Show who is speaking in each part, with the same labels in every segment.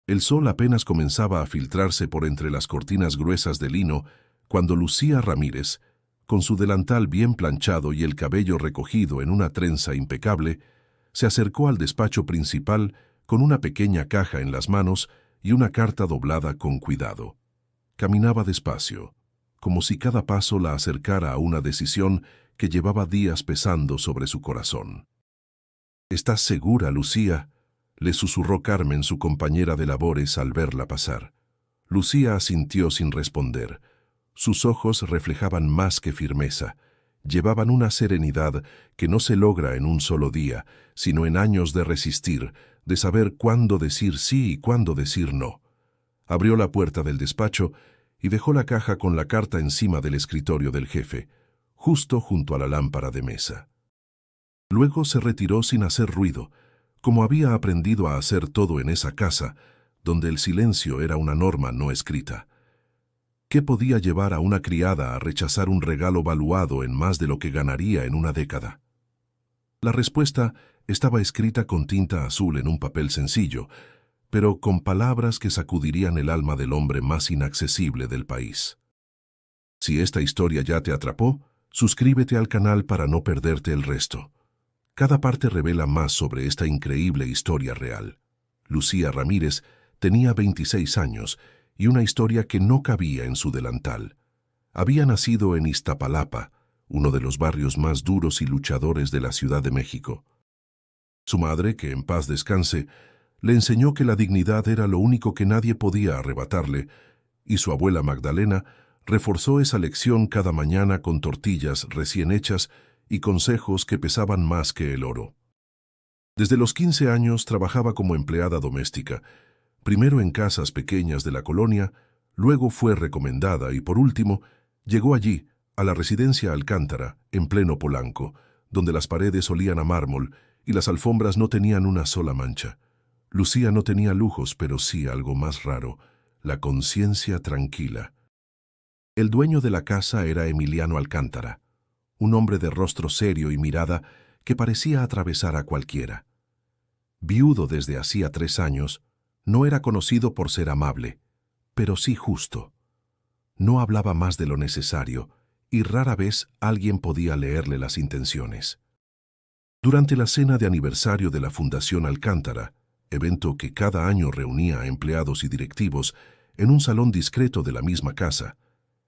Speaker 1: El sol apenas comenzaba a filtrarse por entre las cortinas gruesas de lino cuando Lucía Ramírez, con su delantal bien planchado y el cabello recogido en una trenza impecable, se acercó al despacho principal con una pequeña caja en las manos y una carta doblada con cuidado. Caminaba despacio, como si cada paso la acercara a una decisión que llevaba días pesando sobre su corazón. «¿Estás segura, Lucía?», le susurró Carmen, su compañera de labores, al verla pasar. Lucía asintió sin responder. Sus ojos reflejaban más que firmeza. Llevaban una serenidad que no se logra en un solo día, sino en años de resistir, de saber cuándo decir sí y cuándo decir no. Abrió la puerta del despacho y dejó la caja con la carta encima del escritorio del jefe, justo junto a la lámpara de mesa. Luego se retiró sin hacer ruido, como había aprendido a hacer todo en esa casa, donde el silencio era una norma no escrita. ¿Qué podía llevar a una criada a rechazar un regalo valuado en más de lo que ganaría en una década? La respuesta estaba escrita con tinta azul en un papel sencillo, pero con palabras que sacudirían el alma del hombre más inaccesible del país. Si esta historia ya te atrapó, suscríbete al canal para no perderte el resto. Cada parte revela más sobre esta increíble historia real. Lucía Ramírez tenía 26 años y una historia que no cabía en su delantal. Había nacido en Iztapalapa, uno de los barrios más duros y luchadores de la Ciudad de México. Su madre, que en paz descanse, le enseñó que la dignidad era lo único que nadie podía arrebatarle, y su abuela Magdalena reforzó esa lección cada mañana con tortillas recién hechas y consejos que pesaban más que el oro. Desde los 15 años trabajaba como empleada doméstica, primero en casas pequeñas de la colonia, luego fue recomendada y por último llegó allí, a la residencia Alcántara, en pleno Polanco, donde las paredes olían a mármol y las alfombras no tenían una sola mancha. Lucía no tenía lujos, pero sí algo más raro, la conciencia tranquila. El dueño de la casa era Emiliano Alcántara, un hombre de rostro serio y mirada que parecía atravesar a cualquiera. Viudo desde hacía 3 años, no era conocido por ser amable, pero sí justo. No hablaba más de lo necesario, y rara vez alguien podía leerle las intenciones. Durante la cena de aniversario de la Fundación Alcántara, evento que cada año reunía a empleados y directivos en un salón discreto de la misma casa,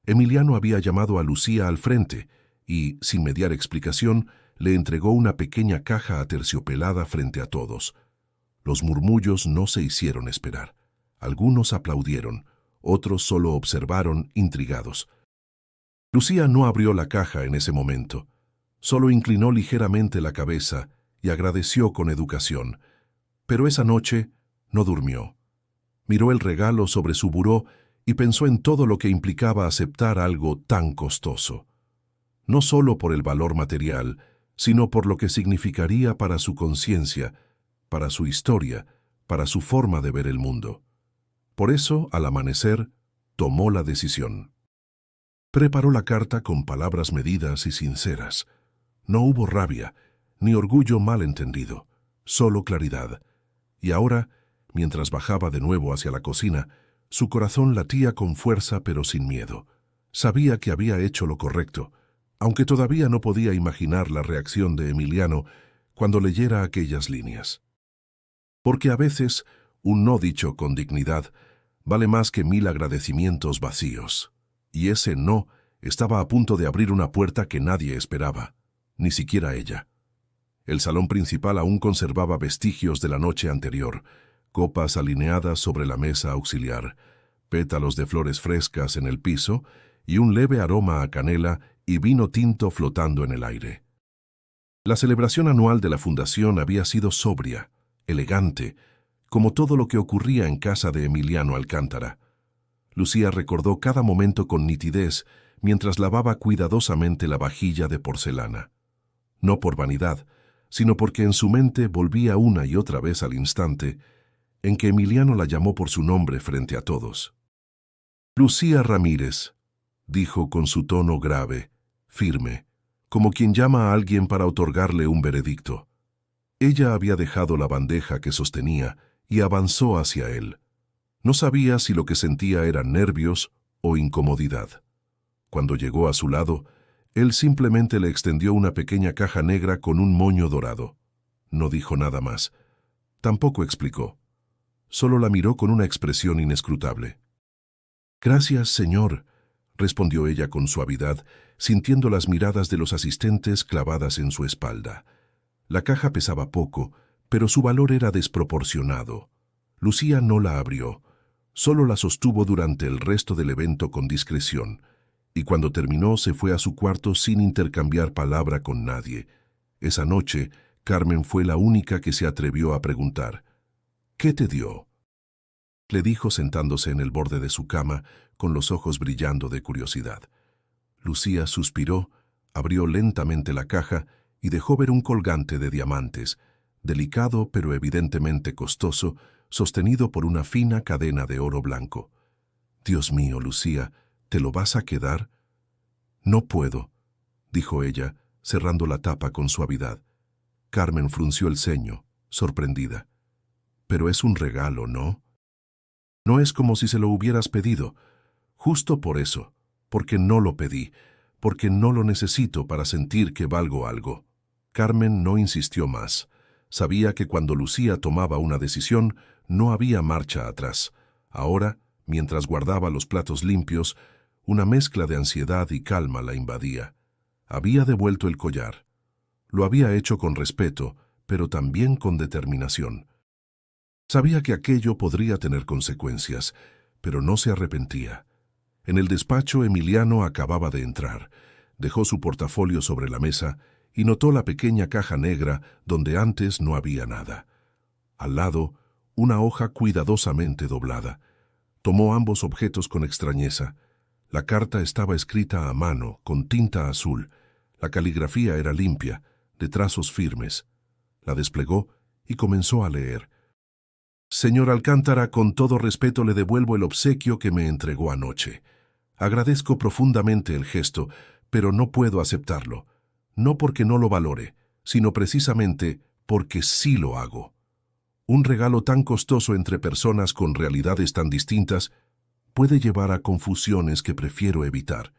Speaker 1: Emiliano había llamado a Lucía al frente y, sin mediar explicación, le entregó una pequeña caja aterciopelada frente a todos. Los murmullos no se hicieron esperar. Algunos aplaudieron, otros solo observaron, intrigados. Lucía no abrió la caja en ese momento. Solo inclinó ligeramente la cabeza y agradeció con educación. Pero esa noche no durmió. Miró el regalo sobre su buró y pensó en todo lo que implicaba aceptar algo tan costoso. No solo por el valor material, sino por lo que significaría para su conciencia, para su historia, para su forma de ver el mundo. Por eso, al amanecer, tomó la decisión. Preparó la carta con palabras medidas y sinceras. No hubo rabia, ni orgullo mal entendido, solo claridad. Y ahora, mientras bajaba de nuevo hacia la cocina, su corazón latía con fuerza pero sin miedo. Sabía que había hecho lo correcto, aunque todavía no podía imaginar la reacción de Emiliano cuando leyera aquellas líneas. Porque a veces, un no dicho con dignidad vale más que 1000 agradecimientos vacíos. Y ese no estaba a punto de abrir una puerta que nadie esperaba, ni siquiera ella. El salón principal aún conservaba vestigios de la noche anterior, copas alineadas sobre la mesa auxiliar, pétalos de flores frescas en el piso y un leve aroma a canela y vino tinto flotando en el aire. La celebración anual de la fundación había sido sobria, elegante, como todo lo que ocurría en casa de Emiliano Alcántara. Lucía recordó cada momento con nitidez mientras lavaba cuidadosamente la vajilla de porcelana. No por vanidad, sino porque en su mente volvía una y otra vez al instante en que Emiliano la llamó por su nombre frente a todos. «Lucía Ramírez», dijo con su tono grave, firme, como quien llama a alguien para otorgarle un veredicto. Ella había dejado la bandeja que sostenía y avanzó hacia él. No sabía si lo que sentía eran nervios o incomodidad. Cuando llegó a su lado, él simplemente le extendió una pequeña caja negra con un moño dorado. No dijo nada más. Tampoco explicó. Solo la miró con una expresión inescrutable. «Gracias, señor», respondió ella con suavidad, sintiendo las miradas de los asistentes clavadas en su espalda. La caja pesaba poco, pero su valor era desproporcionado. Lucía no la abrió, solo la sostuvo durante el resto del evento con discreción, y cuando terminó se fue a su cuarto sin intercambiar palabra con nadie. Esa noche, Carmen fue la única que se atrevió a preguntar: «¿Qué te dio?», le dijo sentándose en el borde de su cama, con los ojos brillando de curiosidad. Lucía suspiró, abrió lentamente la caja y dejó ver un colgante de diamantes, delicado pero evidentemente costoso, sostenido por una fina cadena de oro blanco. «Dios mío, Lucía, ¿te lo vas a quedar?». «No puedo», dijo ella, cerrando la tapa con suavidad. Carmen frunció el ceño, sorprendida. «Pero es un regalo, ¿no? No es como si se lo hubieras pedido. Justo por eso, porque no lo pedí, porque no lo necesito para sentir que valgo algo». Carmen no insistió más. Sabía que cuando Lucía tomaba una decisión, no había marcha atrás. Ahora, mientras guardaba los platos limpios, una mezcla de ansiedad y calma la invadía. Había devuelto el collar. Lo había hecho con respeto, pero también con determinación. Sabía que aquello podría tener consecuencias, pero no se arrepentía. En el despacho, Emiliano acababa de entrar. Dejó su portafolio sobre la mesa y notó la pequeña caja negra donde antes no había nada. Al lado, una hoja cuidadosamente doblada. Tomó ambos objetos con extrañeza. La carta estaba escrita a mano, con tinta azul. La caligrafía era limpia, de trazos firmes. La desplegó y comenzó a leer. «Señor Alcántara, con todo respeto le devuelvo el obsequio que me entregó anoche. Agradezco profundamente el gesto, pero no puedo aceptarlo. No porque no lo valore, sino precisamente porque sí lo hago. Un regalo tan costoso entre personas con realidades tan distintas puede llevar a confusiones que prefiero evitar.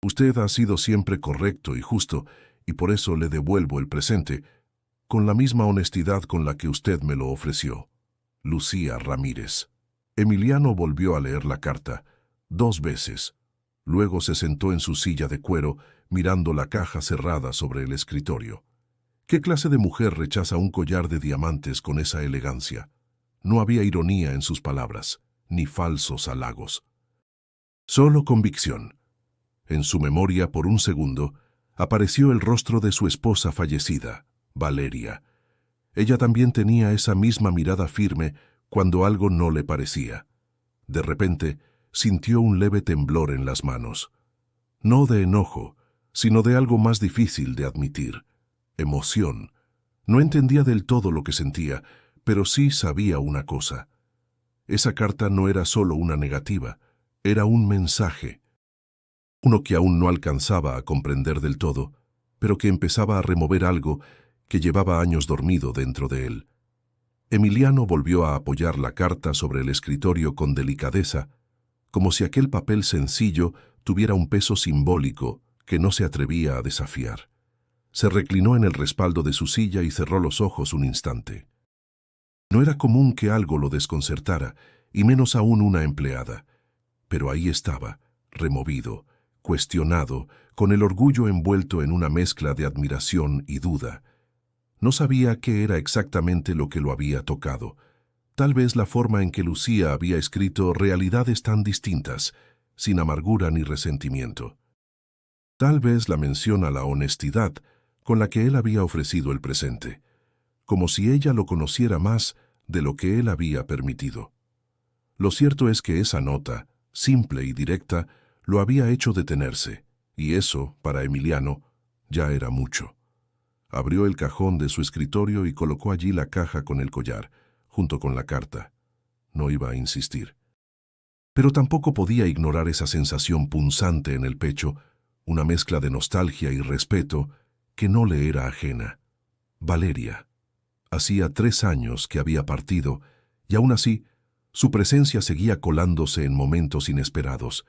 Speaker 1: Usted ha sido siempre correcto y justo, y por eso le devuelvo el presente, con la misma honestidad con la que usted me lo ofreció. Lucía Ramírez». Emiliano volvió a leer la carta, 2 veces. Luego se sentó en su silla de cuero, mirando la caja cerrada sobre el escritorio. ¿Qué clase de mujer rechaza un collar de diamantes con esa elegancia? No había ironía en sus palabras, ni falsos halagos. Solo convicción. En su memoria, por un segundo, apareció el rostro de su esposa fallecida, Valeria. Ella también tenía esa misma mirada firme cuando algo no le parecía. De repente, sintió un leve temblor en las manos. No de enojo, sino de algo más difícil de admitir: emoción. No entendía del todo lo que sentía, pero sí sabía una cosa. Esa carta no era solo una negativa, era un mensaje. Uno que aún no alcanzaba a comprender del todo, pero que empezaba a remover algo que llevaba años dormido dentro de él. Emiliano volvió a apoyar la carta sobre el escritorio con delicadeza, como si aquel papel sencillo tuviera un peso simbólico que no se atrevía a desafiar. Se reclinó en el respaldo de su silla y cerró los ojos un instante. No era común que algo lo desconcertara, y menos aún una empleada. Pero ahí estaba, removido, cuestionado, con el orgullo envuelto en una mezcla de admiración y duda. No sabía qué era exactamente lo que lo había tocado. Tal vez la forma en que Lucía había escrito realidades tan distintas, sin amargura ni resentimiento. Tal vez la mención a la honestidad con la que él había ofrecido el presente, como si ella lo conociera más de lo que él había permitido. Lo cierto es que esa nota, simple y directa, lo había hecho detenerse, y eso, para Emiliano, ya era mucho. Abrió el cajón de su escritorio y colocó allí la caja con el collar, junto con la carta. No iba a insistir. Pero tampoco podía ignorar esa sensación punzante en el pecho, una mezcla de nostalgia y respeto que no le era ajena. Valeria. Hacía 3 años que había partido, y aún así Su presencia seguía colándose en momentos inesperados.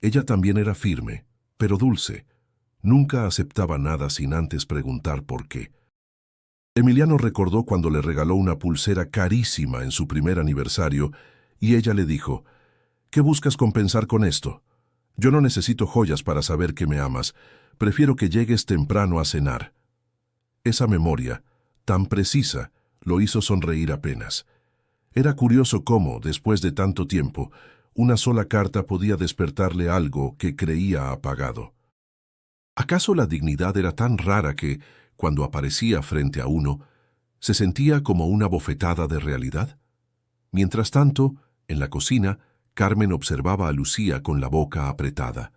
Speaker 1: Ella también era firme, pero dulce. Nunca aceptaba nada sin antes preguntar por qué. Emiliano recordó cuando le regaló una pulsera carísima en su primer aniversario y ella le dijo: «¿Qué buscas compensar con esto? Yo no necesito joyas para saber que me amas. Prefiero que llegues temprano a cenar». Esa memoria, tan precisa, lo hizo sonreír apenas. Era curioso cómo, después de tanto tiempo, una sola carta podía despertarle algo que creía apagado. ¿Acaso la dignidad era tan rara que, cuando aparecía frente a uno, se sentía como una bofetada de realidad? Mientras tanto, en la cocina, Carmen observaba a Lucía con la boca apretada.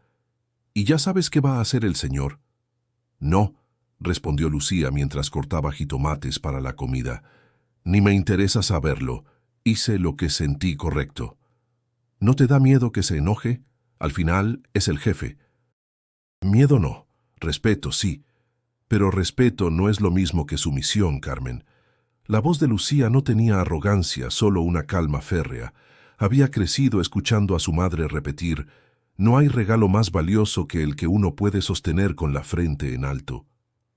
Speaker 1: «¿Y ya sabes qué va a hacer el señor?» «No», respondió Lucía mientras cortaba jitomates para la comida. «Ni me interesa saberlo. Hice lo que sentí correcto». «¿No te da miedo que se enoje? Al final es el jefe». «Miedo no. Respeto, sí. Pero respeto no es lo mismo que sumisión, Carmen». La voz de Lucía no tenía arrogancia, solo una calma férrea. Había crecido escuchando a su madre repetir: «No hay regalo más valioso que el que uno puede sostener con la frente en alto».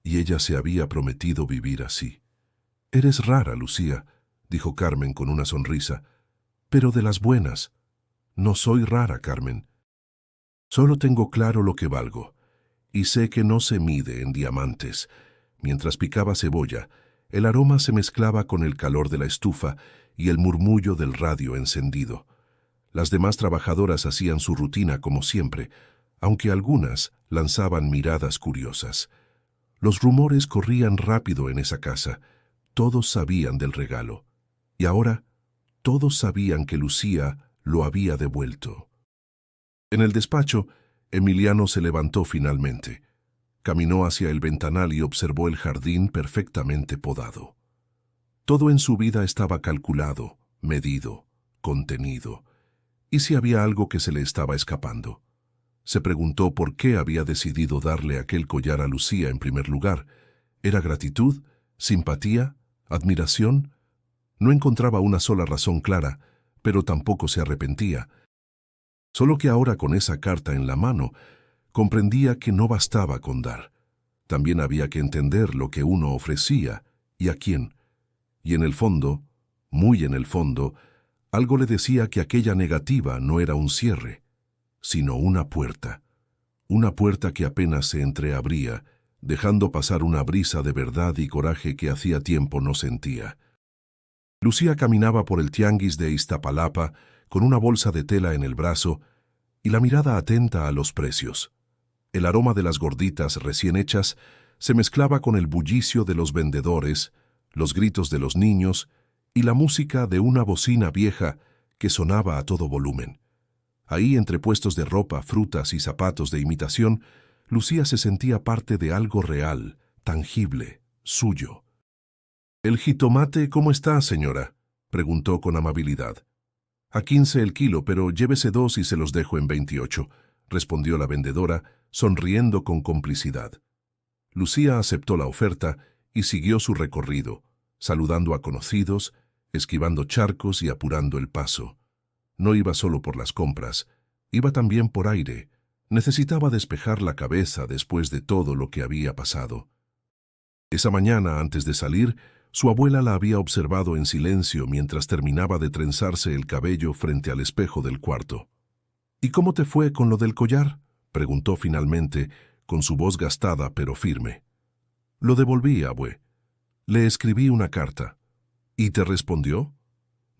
Speaker 1: Y ella se había prometido vivir así. «Eres rara, Lucía», dijo Carmen con una sonrisa, «pero de las buenas». «No soy rara, Carmen. Solo tengo claro lo que valgo, y sé que no se mide en diamantes». Mientras picaba cebolla, el aroma se mezclaba con el calor de la estufa y el murmullo del radio encendido. Las demás trabajadoras hacían su rutina como siempre, aunque algunas lanzaban miradas curiosas. Los rumores corrían rápido en esa casa. Todos sabían del regalo. Y ahora, todos sabían que Lucía lo había devuelto. En el despacho, Emiliano se levantó finalmente. Caminó hacia el ventanal y observó el jardín perfectamente podado. Todo en su vida estaba calculado, medido, contenido. ¿Y si había algo que se le estaba escapando? Se preguntó por qué había decidido darle aquel collar a Lucía en primer lugar. ¿Era gratitud? ¿Simpatía? ¿Admiración? No encontraba una sola razón clara, pero tampoco se arrepentía. Solo que ahora, con esa carta en la mano, comprendía que no bastaba con dar. También había que entender lo que uno ofrecía y a quién. Y en el fondo, muy en el fondo, algo le decía que aquella negativa no era un cierre, sino una puerta que apenas se entreabría, dejando pasar una brisa de verdad y coraje que hacía tiempo no sentía. Lucía caminaba por el tianguis de Iztapalapa con una bolsa de tela en el brazo y la mirada atenta a los precios. El aroma de las gorditas recién hechas se mezclaba con el bullicio de los vendedores, los gritos de los niños y la música de una bocina vieja que sonaba a todo volumen. Ahí, entre puestos de ropa, frutas y zapatos de imitación, Lucía se sentía parte de algo real, tangible, suyo. «¿El jitomate cómo está, señora?», preguntó con amabilidad. «A 15 el kilo, pero llévese 2 y se los dejo en 28», respondió la vendedora, sonriendo con complicidad. Lucía aceptó la oferta y siguió su recorrido, saludando a conocidos, esquivando charcos y apurando el paso. No iba solo por las compras, iba también por aire. Necesitaba despejar la cabeza después de todo lo que había pasado. Esa mañana, antes de salir, su abuela la había observado en silencio mientras terminaba de trenzarse el cabello frente al espejo del cuarto. «¿Y cómo te fue con lo del collar?», preguntó finalmente, con su voz gastada pero firme. «Lo devolví, abue. Le escribí una carta». «¿Y te respondió?».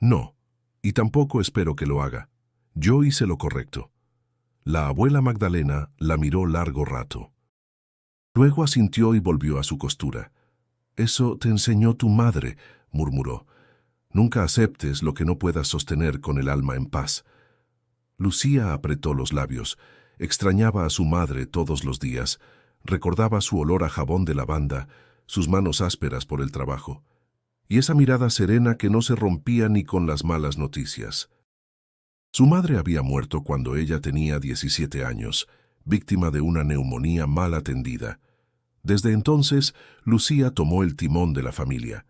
Speaker 1: «No, y tampoco espero que lo haga. Yo hice lo correcto». La abuela Magdalena la miró largo rato. Luego asintió y volvió a su costura. «Eso te enseñó tu madre», murmuró. «Nunca aceptes lo que no puedas sostener con el alma en paz». Lucía apretó los labios. Extrañaba a su madre todos los días. Recordaba su olor a jabón de lavanda, sus manos ásperas por el trabajo, y esa mirada serena que no se rompía ni con las malas noticias. Su madre había muerto cuando ella tenía 17 años, víctima de una neumonía mal atendida. Desde entonces, Lucía tomó el timón de la familia.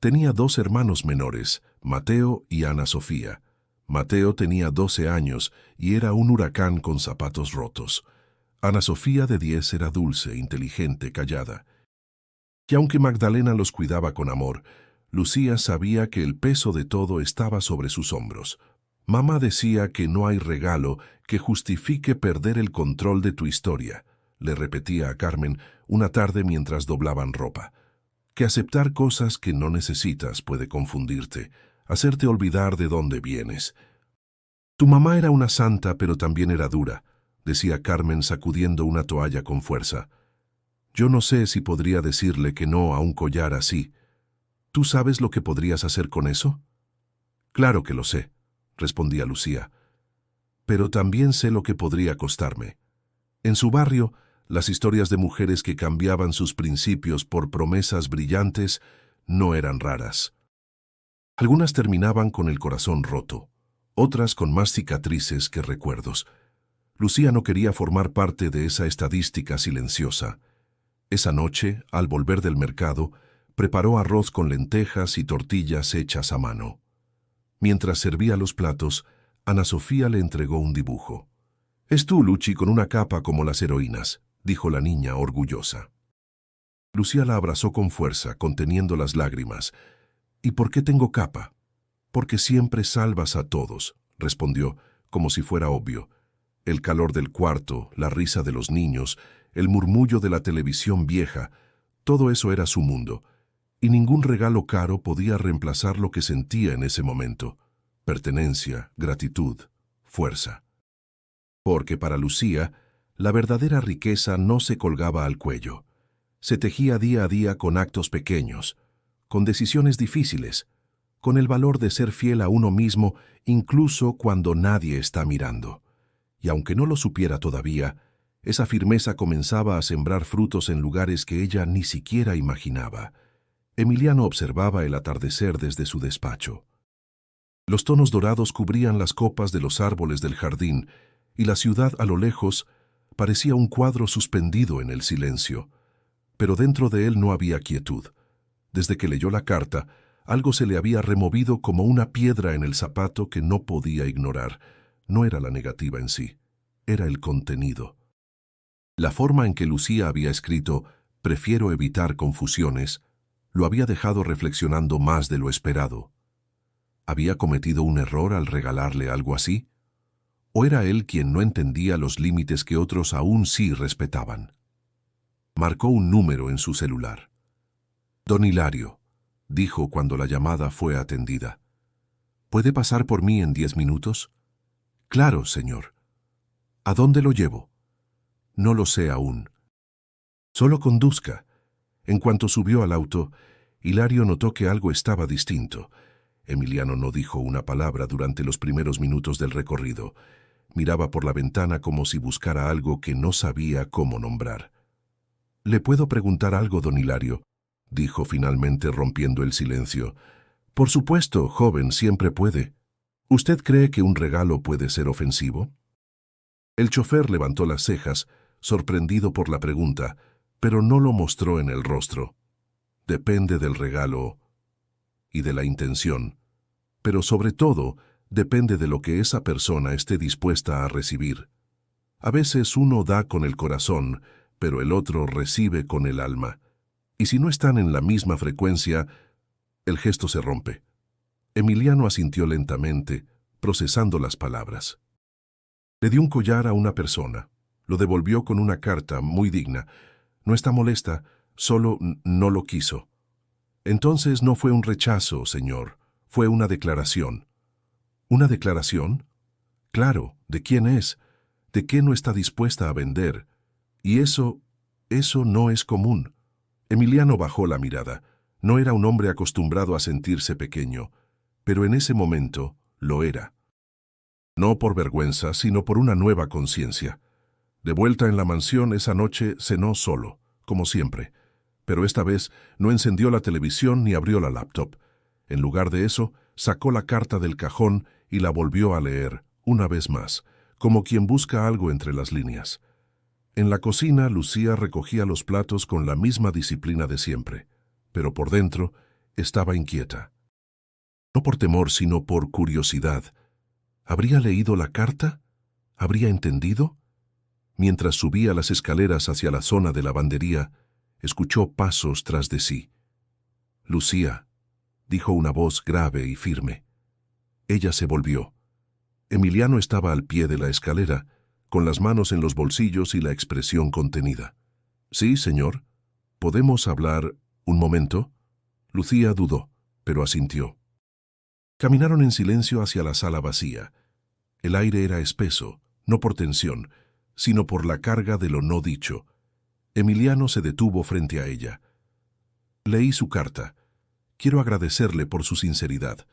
Speaker 1: Tenía 2 hermanos menores, Mateo y Ana Sofía. Mateo tenía 12 años y era un huracán con zapatos rotos. Ana Sofía, de 10, era dulce, inteligente, callada. Y aunque Magdalena los cuidaba con amor, Lucía sabía que el peso de todo estaba sobre sus hombros. Mamá decía que no hay regalo que justifique perder el control de tu historia, le repetía a Carmen una tarde mientras doblaban ropa. Que aceptar cosas que no necesitas puede confundirte, hacerte olvidar de dónde vienes. Tu mamá era una santa, pero también era dura, decía Carmen sacudiendo una toalla con fuerza. Yo no sé si podría decirle que no a un collar así. ¿Tú sabes lo que podrías hacer con eso? Claro que lo sé, respondía Lucía. Pero también sé lo que podría costarme. En su barrio, las historias de mujeres que cambiaban sus principios por promesas brillantes no eran raras. Algunas terminaban con el corazón roto, otras con más cicatrices que recuerdos. Lucía no quería formar parte de esa estadística silenciosa. Esa noche, al volver del mercado, preparó arroz con lentejas y tortillas hechas a mano. Mientras servía los platos, Ana Sofía le entregó un dibujo. «Es tú, Luchi, con una capa como las heroínas», dijo la niña orgullosa. Lucía la abrazó con fuerza, conteniendo las lágrimas. «¿Y por qué tengo capa?» «Porque siempre salvas a todos», respondió, como si fuera obvio. El calor del cuarto, la risa de los niños, el murmullo de la televisión vieja, todo eso era su mundo, y ningún regalo caro podía reemplazar lo que sentía en ese momento: pertenencia, gratitud, fuerza. Porque para Lucía, la verdadera riqueza no se colgaba al cuello. Se tejía día a día con actos pequeños, con decisiones difíciles, con el valor de ser fiel a uno mismo incluso cuando nadie está mirando. Y aunque no lo supiera todavía, esa firmeza comenzaba a sembrar frutos en lugares que ella ni siquiera imaginaba. Emiliano observaba el atardecer desde su despacho. Los tonos dorados cubrían las copas de los árboles del jardín, y la ciudad a lo lejos parecía un cuadro suspendido en el silencio. Pero dentro de él no había quietud. Desde que leyó la carta, algo se le había removido como una piedra en el zapato que no podía ignorar. No era la negativa en sí, era el contenido. La forma en que Lucía había escrito «prefiero evitar confusiones» lo había dejado reflexionando más de lo esperado. ¿Había cometido un error al regalarle algo así? ¿O era él quien no entendía los límites que otros aún sí respetaban? Marcó un número en su celular. «Don Hilario», dijo cuando la llamada fue atendida. «¿Puede pasar por mí en 10 minutos?» «Claro, señor». «¿A dónde lo llevo?» «No lo sé aún». «Solo conduzca». En cuanto subió al auto, Hilario notó que algo estaba distinto. Emiliano no dijo una palabra durante los primeros minutos del recorrido. Miraba por la ventana como si buscara algo que no sabía cómo nombrar. «¿Le puedo preguntar algo, don Hilario?», dijo finalmente rompiendo el silencio. «Por supuesto, joven, siempre puede. ¿Usted cree que un regalo puede ser ofensivo?» El chofer levantó las cejas, sorprendido por la pregunta, pero no lo mostró en el rostro. «Depende del regalo y de la intención, pero sobre todo depende de lo que esa persona esté dispuesta a recibir. A veces uno da con el corazón, pero el otro recibe con el alma. Y si no están en la misma frecuencia, el gesto se rompe». Emiliano asintió lentamente, procesando las palabras. Le dio un collar a una persona. Lo devolvió con una carta muy digna. «No está molesta, solo no lo quiso». «Entonces no fue un rechazo, señor, fue una declaración». «¿Una declaración?» «Claro, ¿de quién es? ¿De qué no está dispuesta a vender? Y eso no es común». Emiliano bajó la mirada. No era un hombre acostumbrado a sentirse pequeño, pero en ese momento lo era. No por vergüenza, sino por una nueva conciencia. De vuelta en la mansión esa noche cenó solo, como siempre, pero esta vez no encendió la televisión ni abrió la laptop. En lugar de eso, sacó la carta del cajón y la volvió a leer, una vez más, como quien busca algo entre las líneas. En la cocina, Lucía recogía los platos con la misma disciplina de siempre, pero por dentro estaba inquieta. No por temor, sino por curiosidad. ¿Habría leído la carta? ¿Habría entendido? Mientras subía las escaleras hacia la zona de lavandería, escuchó pasos tras de sí. «Lucía», dijo una voz grave y firme. Ella se volvió. Emiliano estaba al pie de la escalera, con las manos en los bolsillos y la expresión contenida. «Sí, señor. ¿Podemos hablar un momento?» Lucía dudó, pero asintió. Caminaron en silencio hacia la sala vacía. El aire era espeso, no por tensión, sino por la carga de lo no dicho. Emiliano se detuvo frente a ella. «Leí su carta. Quiero agradecerle por su sinceridad».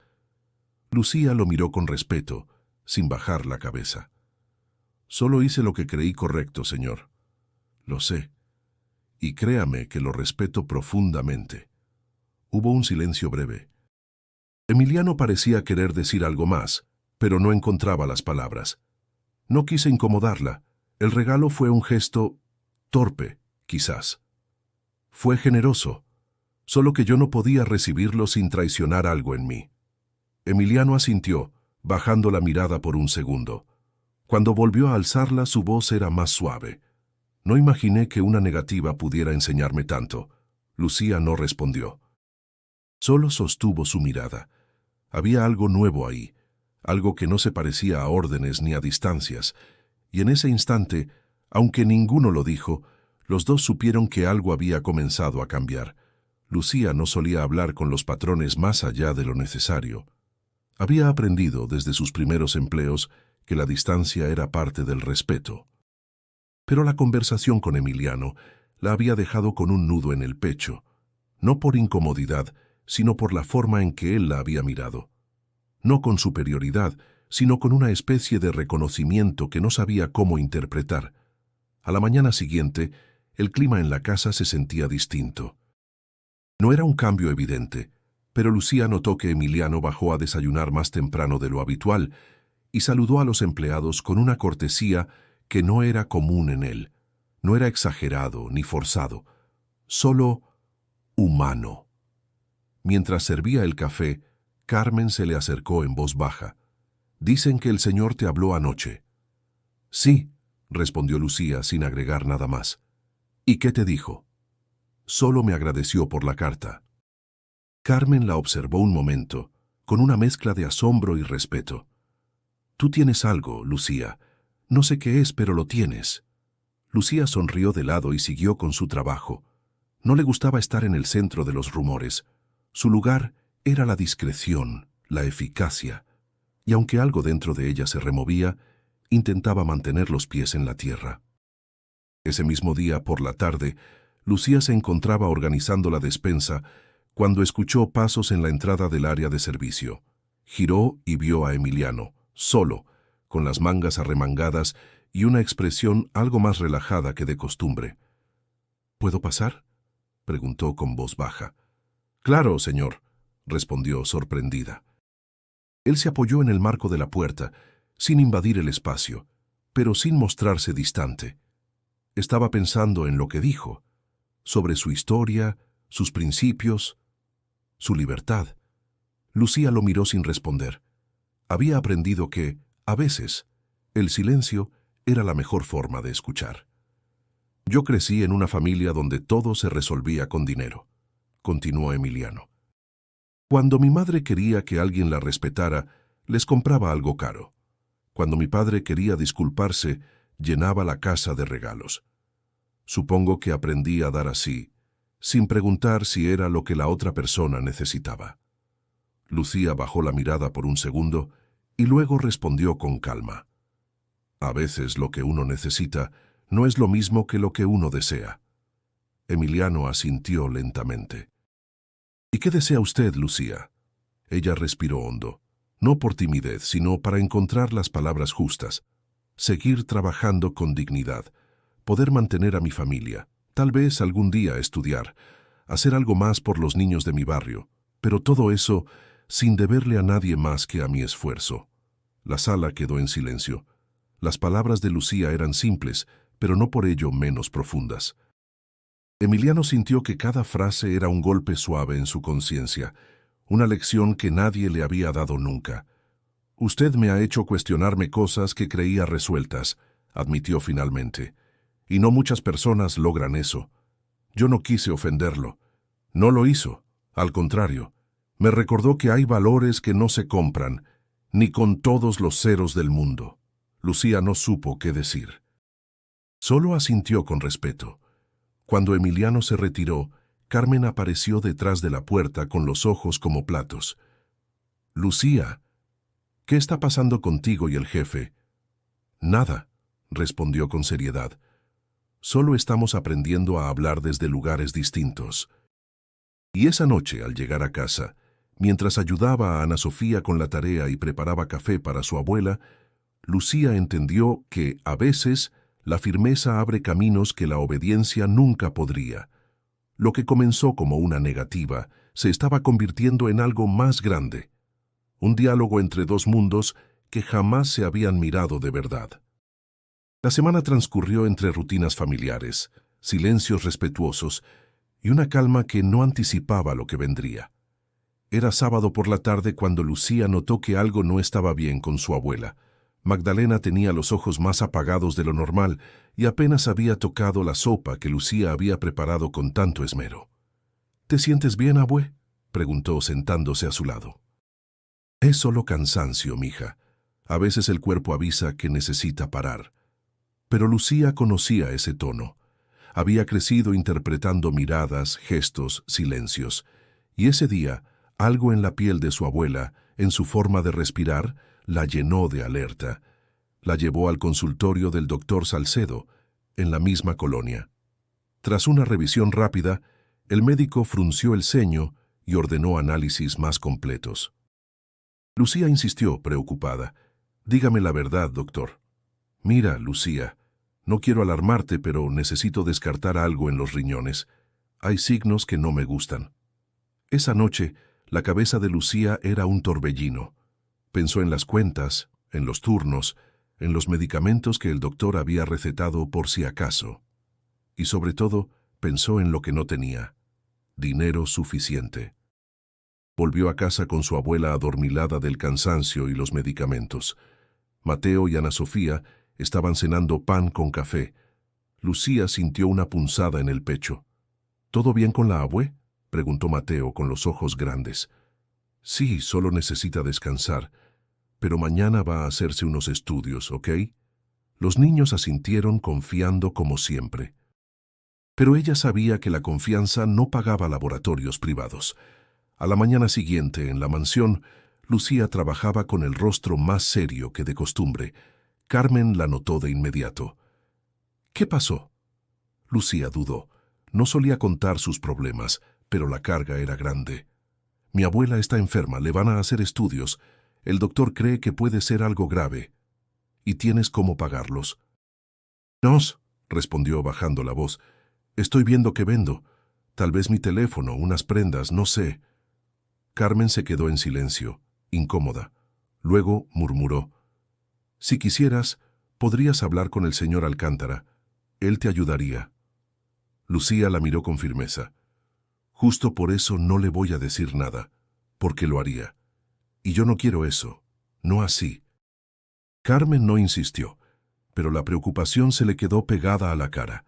Speaker 1: Lucía lo miró con respeto, sin bajar la cabeza. «Solo hice lo que creí correcto, señor». «Lo sé. Y créame que lo respeto profundamente». Hubo un silencio breve. Emiliano parecía querer decir algo más, pero no encontraba las palabras. No quise incomodarla. El regalo fue un gesto torpe, quizás. Fue generoso, solo que yo no podía recibirlo sin traicionar algo en mí. Emiliano asintió, bajando la mirada por un segundo. Cuando volvió a alzarla, su voz era más suave. No imaginé que una negativa pudiera enseñarme tanto. Lucía no respondió. Solo sostuvo su mirada. Había algo nuevo ahí, algo que no se parecía a órdenes ni a distancias, y en ese instante, aunque ninguno lo dijo, los dos supieron que algo había comenzado a cambiar. Lucía no solía hablar con los patrones más allá de lo necesario. Había aprendido desde sus primeros empleos que la distancia era parte del respeto. Pero la conversación con Emiliano la había dejado con un nudo en el pecho, no por incomodidad, sino por la forma en que él la había mirado. No con superioridad, sino con una especie de reconocimiento que no sabía cómo interpretar. A la mañana siguiente, el clima en la casa se sentía distinto. No era un cambio evidente, pero Lucía notó que Emiliano bajó a desayunar más temprano de lo habitual y saludó a los empleados con una cortesía que no era común en él. No era exagerado ni forzado, solo humano. Mientras servía el café, Carmen se le acercó en voz baja. «Dicen que el señor te habló anoche». «Sí», respondió Lucía sin agregar nada más. «¿Y qué te dijo?» «Solo me agradeció por la carta». Carmen la observó un momento, con una mezcla de asombro y respeto. «Tú tienes algo, Lucía. No sé qué es, pero lo tienes». Lucía sonrió de lado y siguió con su trabajo. No le gustaba estar en el centro de los rumores. Su lugar era la discreción, la eficacia, y aunque algo dentro de ella se removía, intentaba mantener los pies en la tierra. Ese mismo día, por la tarde, Lucía se encontraba organizando la despensa cuando escuchó pasos en la entrada del área de servicio. Giró y vio a Emiliano, solo, con las mangas arremangadas y una expresión algo más relajada que de costumbre. «¿Puedo pasar?», preguntó con voz baja. «Claro, señor», respondió sorprendida. Él se apoyó en el marco de la puerta, sin invadir el espacio, pero sin mostrarse distante. Estaba pensando en lo que dijo, sobre su historia, sus principios, su libertad. Lucía lo miró sin responder. Había aprendido que, a veces, el silencio era la mejor forma de escuchar. «Yo crecí en una familia donde todo se resolvía con dinero», continuó Emiliano. «Cuando mi madre quería que alguien la respetara, les compraba algo caro. Cuando mi padre quería disculparse, llenaba la casa de regalos. Supongo que aprendí a dar así, sin preguntar si era lo que la otra persona necesitaba». Lucía bajó la mirada por un segundo y luego respondió con calma. «A veces lo que uno necesita no es lo mismo que lo que uno desea». Emiliano asintió lentamente. «¿Y qué desea usted, Lucía?». Ella respiró hondo, no por timidez, sino para encontrar las palabras justas. «Seguir trabajando con dignidad, poder mantener a mi familia, tal vez algún día estudiar, hacer algo más por los niños de mi barrio, pero todo eso sin deberle a nadie más que a mi esfuerzo». La sala quedó en silencio. Las palabras de Lucía eran simples, pero no por ello menos profundas. Emiliano sintió que cada frase era un golpe suave en su conciencia, una lección que nadie le había dado nunca. Usted me ha hecho cuestionarme cosas que creía resueltas, admitió finalmente. Y no muchas personas logran eso. Yo no quise ofenderlo. No lo hizo. Al contrario, me recordó que hay valores que no se compran, ni con todos los ceros del mundo. Lucía no supo qué decir. Solo asintió con respeto. Cuando Emiliano se retiró, Carmen apareció detrás de la puerta con los ojos como platos. «Lucía, ¿qué está pasando contigo y el jefe?» «Nada», respondió con seriedad. «Solo estamos aprendiendo a hablar desde lugares distintos». Y esa noche, al llegar a casa, mientras ayudaba a Ana Sofía con la tarea y preparaba café para su abuela, Lucía entendió que, a veces, la firmeza abre caminos que la obediencia nunca podría. Lo que comenzó como una negativa se estaba convirtiendo en algo más grande. Un diálogo entre dos mundos que jamás se habían mirado de verdad. La semana transcurrió entre rutinas familiares, silencios respetuosos y una calma que no anticipaba lo que vendría. Era sábado por la tarde cuando Lucía notó que algo no estaba bien con su abuela. Magdalena tenía los ojos más apagados de lo normal y apenas había tocado la sopa que Lucía había preparado con tanto esmero. «¿Te sientes bien, abue?», preguntó sentándose a su lado. «Es solo cansancio, mija. A veces el cuerpo avisa que necesita parar». Pero Lucía conocía ese tono. Había crecido interpretando miradas, gestos, silencios. Y ese día, algo en la piel de su abuela, en su forma de respirar, la llenó de alerta. La llevó al consultorio del doctor Salcedo, en la misma colonia. Tras una revisión rápida, el médico frunció el ceño y ordenó análisis más completos. Lucía insistió, preocupada. «Dígame la verdad, doctor». «Mira, Lucía, no quiero alarmarte, pero necesito descartar algo en los riñones. Hay signos que no me gustan». Esa noche, la cabeza de Lucía era un torbellino. Pensó en las cuentas, en los turnos, en los medicamentos que el doctor había recetado por si acaso. Y sobre todo, pensó en lo que no tenía: dinero suficiente. Volvió a casa con su abuela adormilada del cansancio y los medicamentos. Mateo y Ana Sofía estaban cenando pan con café. Lucía sintió una punzada en el pecho. «¿Todo bien con la abue?», preguntó Mateo con los ojos grandes. «Sí, solo necesita descansar. Pero mañana va a hacerse unos estudios, ¿ok?». Los niños asintieron confiando como siempre. Pero ella sabía que la confianza no pagaba laboratorios privados. A la mañana siguiente, en la mansión, Lucía trabajaba con el rostro más serio que de costumbre. Carmen la notó de inmediato. «¿Qué pasó?». Lucía dudó. No solía contar sus problemas, pero la carga era grande. «Mi abuela está enferma, le van a hacer estudios. El doctor cree que puede ser algo grave. ¿Y tienes cómo pagarlos?». «Nos», respondió bajando la voz. «Estoy viendo qué vendo. Tal vez mi teléfono, unas prendas, no sé». Carmen se quedó en silencio, incómoda. Luego murmuró: «Si quisieras, podrías hablar con el señor Alcántara. Él te ayudaría». Lucía la miró con firmeza. «Justo por eso no le voy a decir nada, porque lo haría. Y yo no quiero eso, no así». Carmen no insistió, pero la preocupación se le quedó pegada a la cara.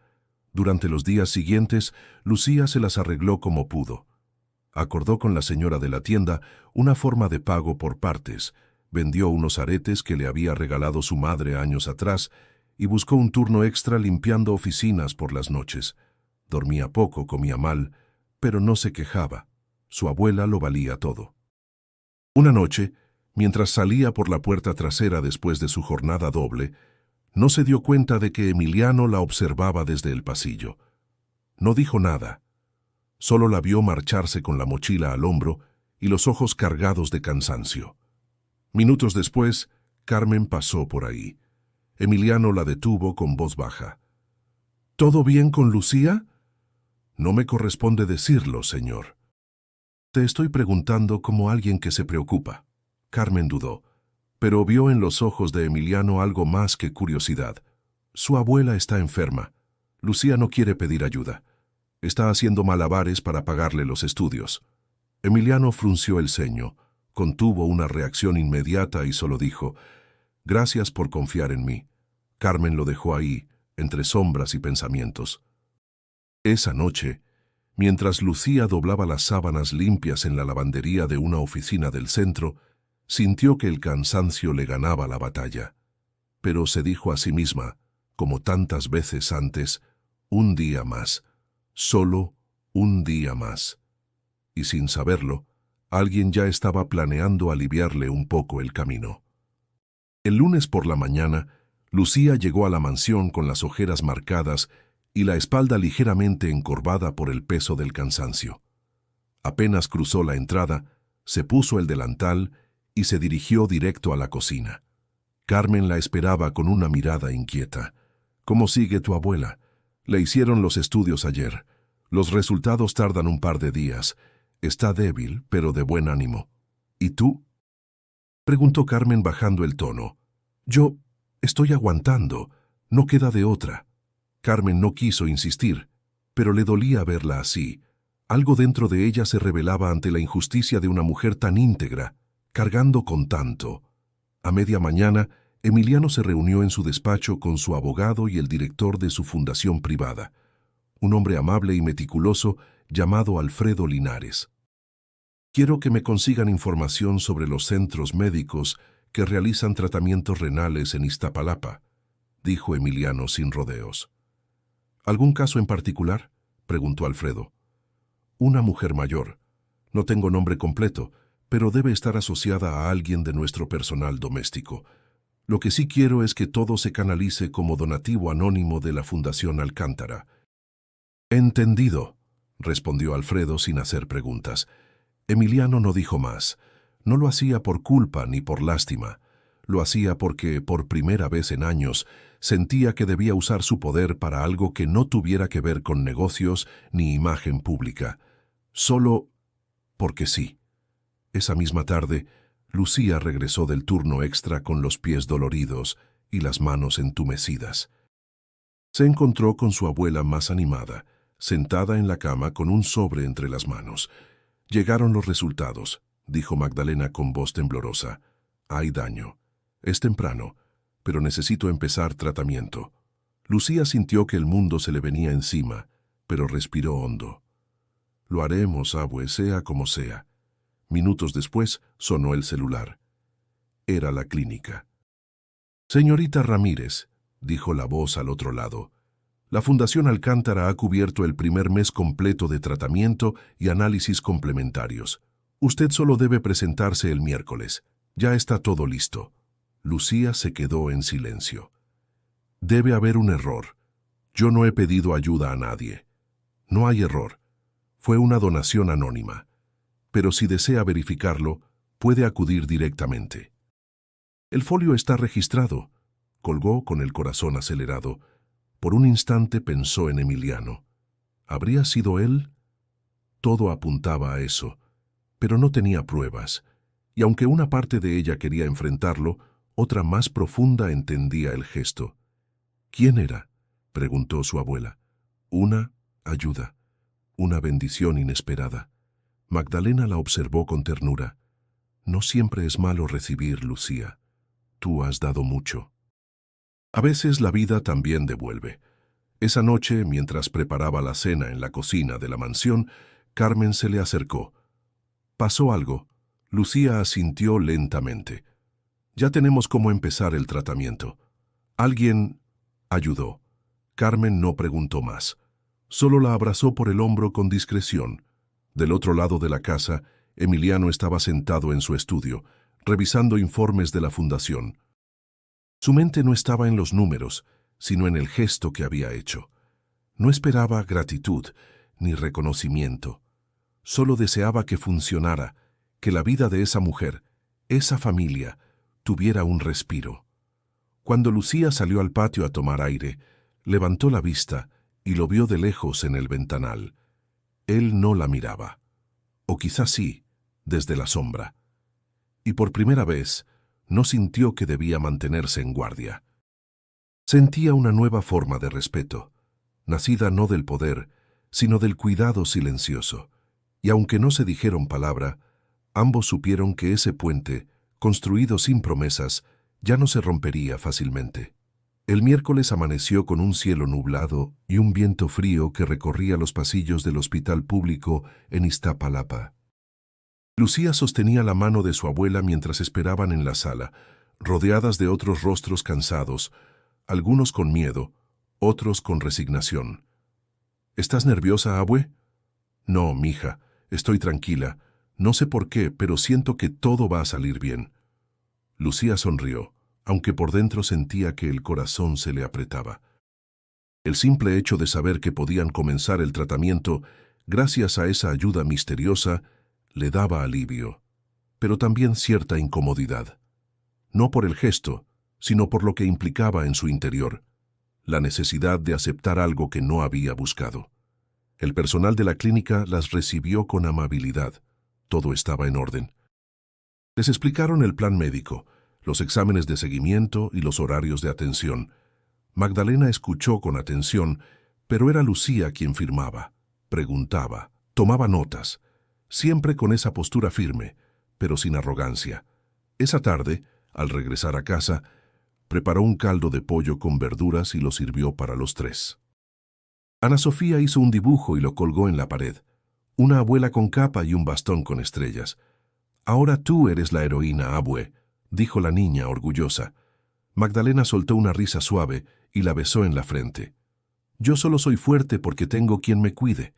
Speaker 1: Durante los días siguientes, Lucía se las arregló como pudo. Acordó con la señora de la tienda una forma de pago por partes, vendió unos aretes que le había regalado su madre años atrás y buscó un turno extra limpiando oficinas por las noches. Dormía poco, comía mal, pero no se quejaba. Su abuela lo valía todo. Una noche, mientras salía por la puerta trasera después de su jornada doble, no se dio cuenta de que Emiliano la observaba desde el pasillo. No dijo nada. Solo la vio marcharse con la mochila al hombro y los ojos cargados de cansancio. Minutos después, Carmen pasó por ahí. Emiliano la detuvo con voz baja. «¿Todo bien con Lucía?». «No me corresponde decirlo, señor». «Te estoy preguntando como alguien que se preocupa». Carmen dudó, pero vio en los ojos de Emiliano algo más que curiosidad. Su abuela está enferma. Lucía no quiere pedir ayuda. Está haciendo malabares para pagarle los estudios. Emiliano frunció el ceño. Contuvo una reacción inmediata y solo dijo: «Gracias por confiar en mí». Carmen lo dejó ahí, entre sombras y pensamientos. Esa noche, mientras Lucía doblaba las sábanas limpias en la lavandería de una oficina del centro, sintió que el cansancio le ganaba la batalla. Pero se dijo a sí misma, como tantas veces antes: un día más, solo un día más. Y sin saberlo, alguien ya estaba planeando aliviarle un poco el camino. El lunes por la mañana, Lucía llegó a la mansión con las ojeras marcadas y la espalda ligeramente encorvada por el peso del cansancio. Apenas cruzó la entrada, se puso el delantal y se dirigió directo a la cocina. Carmen la esperaba con una mirada inquieta. «¿Cómo sigue tu abuela? Le hicieron los estudios ayer. Los resultados tardan un par de días. Está débil, pero de buen ánimo. ¿Y tú?», preguntó Carmen bajando el tono. «Yo estoy aguantando. No queda de otra». Carmen no quiso insistir, pero le dolía verla así. Algo dentro de ella se rebelaba ante la injusticia de una mujer tan íntegra, cargando con tanto. A media mañana, Emiliano se reunió en su despacho con su abogado y el director de su fundación privada, un hombre amable y meticuloso llamado Alfredo Linares. «Quiero que me consigan información sobre los centros médicos que realizan tratamientos renales en Iztapalapa», dijo Emiliano sin rodeos. «¿Algún caso en particular?», preguntó Alfredo. «Una mujer mayor. No tengo nombre completo, pero debe estar asociada a alguien de nuestro personal doméstico. Lo que sí quiero es que todo se canalice como donativo anónimo de la Fundación Alcántara». «Entendido», respondió Alfredo sin hacer preguntas. Emiliano no dijo más. No lo hacía por culpa ni por lástima. Lo hacía porque, por primera vez en años, sentía que debía usar su poder para algo que no tuviera que ver con negocios ni imagen pública. Solo porque sí. Esa misma tarde, Lucía regresó del turno extra con los pies doloridos y las manos entumecidas. Se encontró con su abuela más animada, sentada en la cama con un sobre entre las manos. «Llegaron los resultados», dijo Magdalena con voz temblorosa. «Hay daño. Es temprano, pero necesito empezar tratamiento». Lucía sintió que el mundo se le venía encima, pero respiró hondo. «Lo haremos, abue, sea como sea». Minutos después sonó el celular. Era la clínica. «Señorita Ramírez», dijo la voz al otro lado, «la Fundación Alcántara ha cubierto el primer mes completo de tratamiento y análisis complementarios. Usted solo debe presentarse el miércoles. Ya está todo listo». Lucía se quedó en silencio. «Debe haber un error. Yo no he pedido ayuda a nadie». «No hay error. Fue una donación anónima. Pero si desea verificarlo, puede acudir directamente». «El folio está registrado», colgó con el corazón acelerado. Por un instante pensó en Emiliano. ¿Habría sido él? Todo apuntaba a eso, pero no tenía pruebas, y aunque una parte de ella quería enfrentarlo, otra más profunda entendía el gesto. «¿Quién era?», preguntó su abuela. «Una ayuda, una bendición inesperada». Magdalena la observó con ternura. «No siempre es malo recibir, Lucía. Tú has dado mucho». A veces la vida también devuelve. Esa noche, mientras preparaba la cena en la cocina de la mansión, Carmen se le acercó. «¿Pasó algo?». Lucía asintió lentamente. «Ya tenemos cómo empezar el tratamiento». «¿Alguien ayudó?». Carmen no preguntó más. Solo la abrazó por el hombro con discreción. Del otro lado de la casa, Emiliano estaba sentado en su estudio, revisando informes de la fundación. Su mente no estaba en los números, sino en el gesto que había hecho. No esperaba gratitud ni reconocimiento. Solo deseaba que funcionara, que la vida de esa mujer, esa familia, tuviera un respiro. Cuando Lucía salió al patio a tomar aire, levantó la vista y lo vio de lejos en el ventanal. Él no la miraba. O quizás sí, desde la sombra. Y por primera vez, no sintió que debía mantenerse en guardia. Sentía una nueva forma de respeto, nacida no del poder, sino del cuidado silencioso. Y aunque no se dijeron palabra, Ambos supieron que ese puente, construido sin promesas, ya no se rompería fácilmente. El miércoles amaneció con un cielo nublado y un viento frío que recorría los pasillos del hospital público en Iztapalapa. Lucía sostenía la mano de su abuela mientras esperaban en la sala, rodeadas de otros rostros cansados, algunos con miedo, otros con resignación. ¿Estás nerviosa, abue? No, mija, estoy tranquila. No sé por qué, pero siento que todo va a salir bien. Lucía sonrió, aunque por dentro sentía que el corazón se le apretaba. El simple hecho de saber que podían comenzar el tratamiento, gracias a esa ayuda misteriosa, le daba alivio, pero también cierta incomodidad. No por el gesto, sino por lo que implicaba en su interior, la necesidad de aceptar algo que no había buscado. El personal de la clínica las recibió con amabilidad. Todo estaba en orden. Les explicaron el plan médico, los exámenes de seguimiento y los horarios de atención. Magdalena escuchó con atención, pero era Lucía quien firmaba, preguntaba, tomaba notas, siempre con esa postura firme, pero sin arrogancia. Esa tarde, al regresar a casa, preparó un caldo de pollo con verduras y lo sirvió para los tres. Ana Sofía hizo un dibujo y lo colgó en la pared. Una abuela con capa y un bastón con estrellas. «Ahora tú eres la heroína, abue», dijo la niña orgullosa. Magdalena soltó una risa suave y la besó en la frente. «Yo solo soy fuerte porque tengo quien me cuide».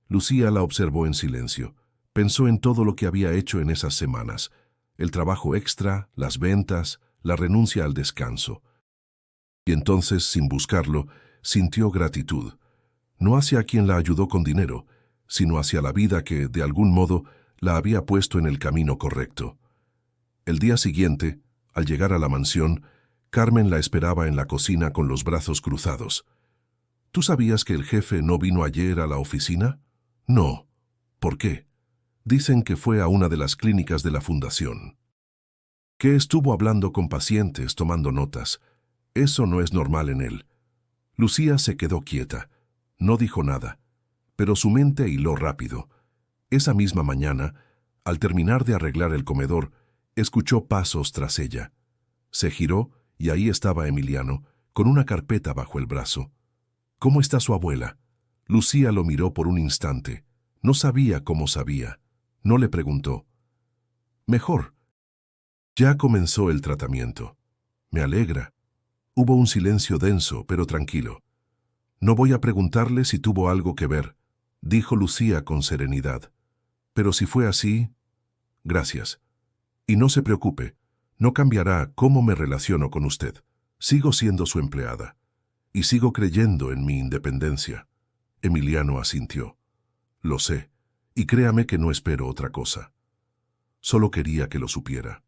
Speaker 1: Lucía la observó en silencio. Pensó en todo lo que había hecho en esas semanas. El trabajo extra, las ventas, la renuncia al descanso. Y entonces, sin buscarlo, sintió gratitud. No hacia quien la ayudó con dinero, sino hacia la vida que, de algún modo, la había puesto en el camino correcto. El día siguiente, al llegar a la mansión, Carmen la esperaba en la cocina con los brazos cruzados. «¿Tú sabías que el jefe no vino ayer a la oficina?» «No». «¿Por qué?» «Dicen que fue a una de las clínicas de la fundación. Que estuvo hablando con pacientes, tomando notas. Eso no es normal en él». Lucía se quedó quieta. No dijo nada, pero su mente hiló rápido. Esa misma mañana, al terminar de arreglar el comedor, escuchó pasos tras ella. Se giró y ahí estaba Emiliano, con una carpeta bajo el brazo. «¿Cómo está su abuela?» Lucía lo miró por un instante. No sabía cómo sabía. No le preguntó. «Mejor. Ya comenzó el tratamiento». «Me alegra». Hubo un silencio denso, pero tranquilo. «No voy a preguntarle si tuvo algo que ver», dijo Lucía con serenidad. «Pero si fue así, gracias. Y no se preocupe, no cambiará cómo me relaciono con usted. Sigo siendo su empleada. Y sigo creyendo en mi independencia». Emiliano asintió. «Lo sé, y créame que no espero otra cosa. Solo quería que lo supiera.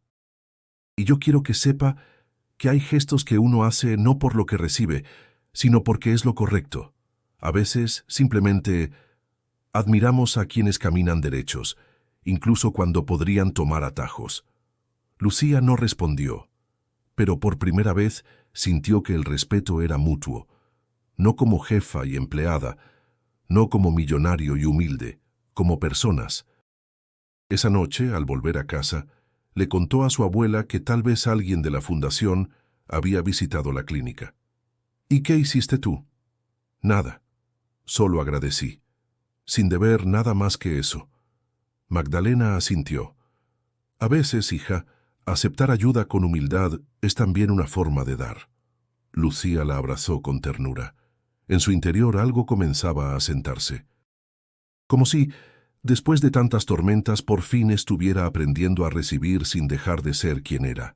Speaker 1: Y yo quiero que sepa que hay gestos que uno hace no por lo que recibe, sino porque es lo correcto. A veces, simplemente, admiramos a quienes caminan derechos, incluso cuando podrían tomar atajos». Lucía no respondió, pero por primera vez sintió que el respeto era mutuo, no como jefa y empleada, no como millonario y humilde, como personas. Esa noche, al volver a casa, le contó a su abuela que tal vez alguien de la fundación había visitado la clínica. «¿Y qué hiciste tú?» «Nada. Solo agradecí. Sin deber nada más que eso». Magdalena asintió. «A veces, hija, aceptar ayuda con humildad es también una forma de dar». Lucía la abrazó con ternura. En su interior algo comenzaba a asentarse. Como si, después de tantas tormentas, por fin estuviera aprendiendo a recibir sin dejar de ser quien era.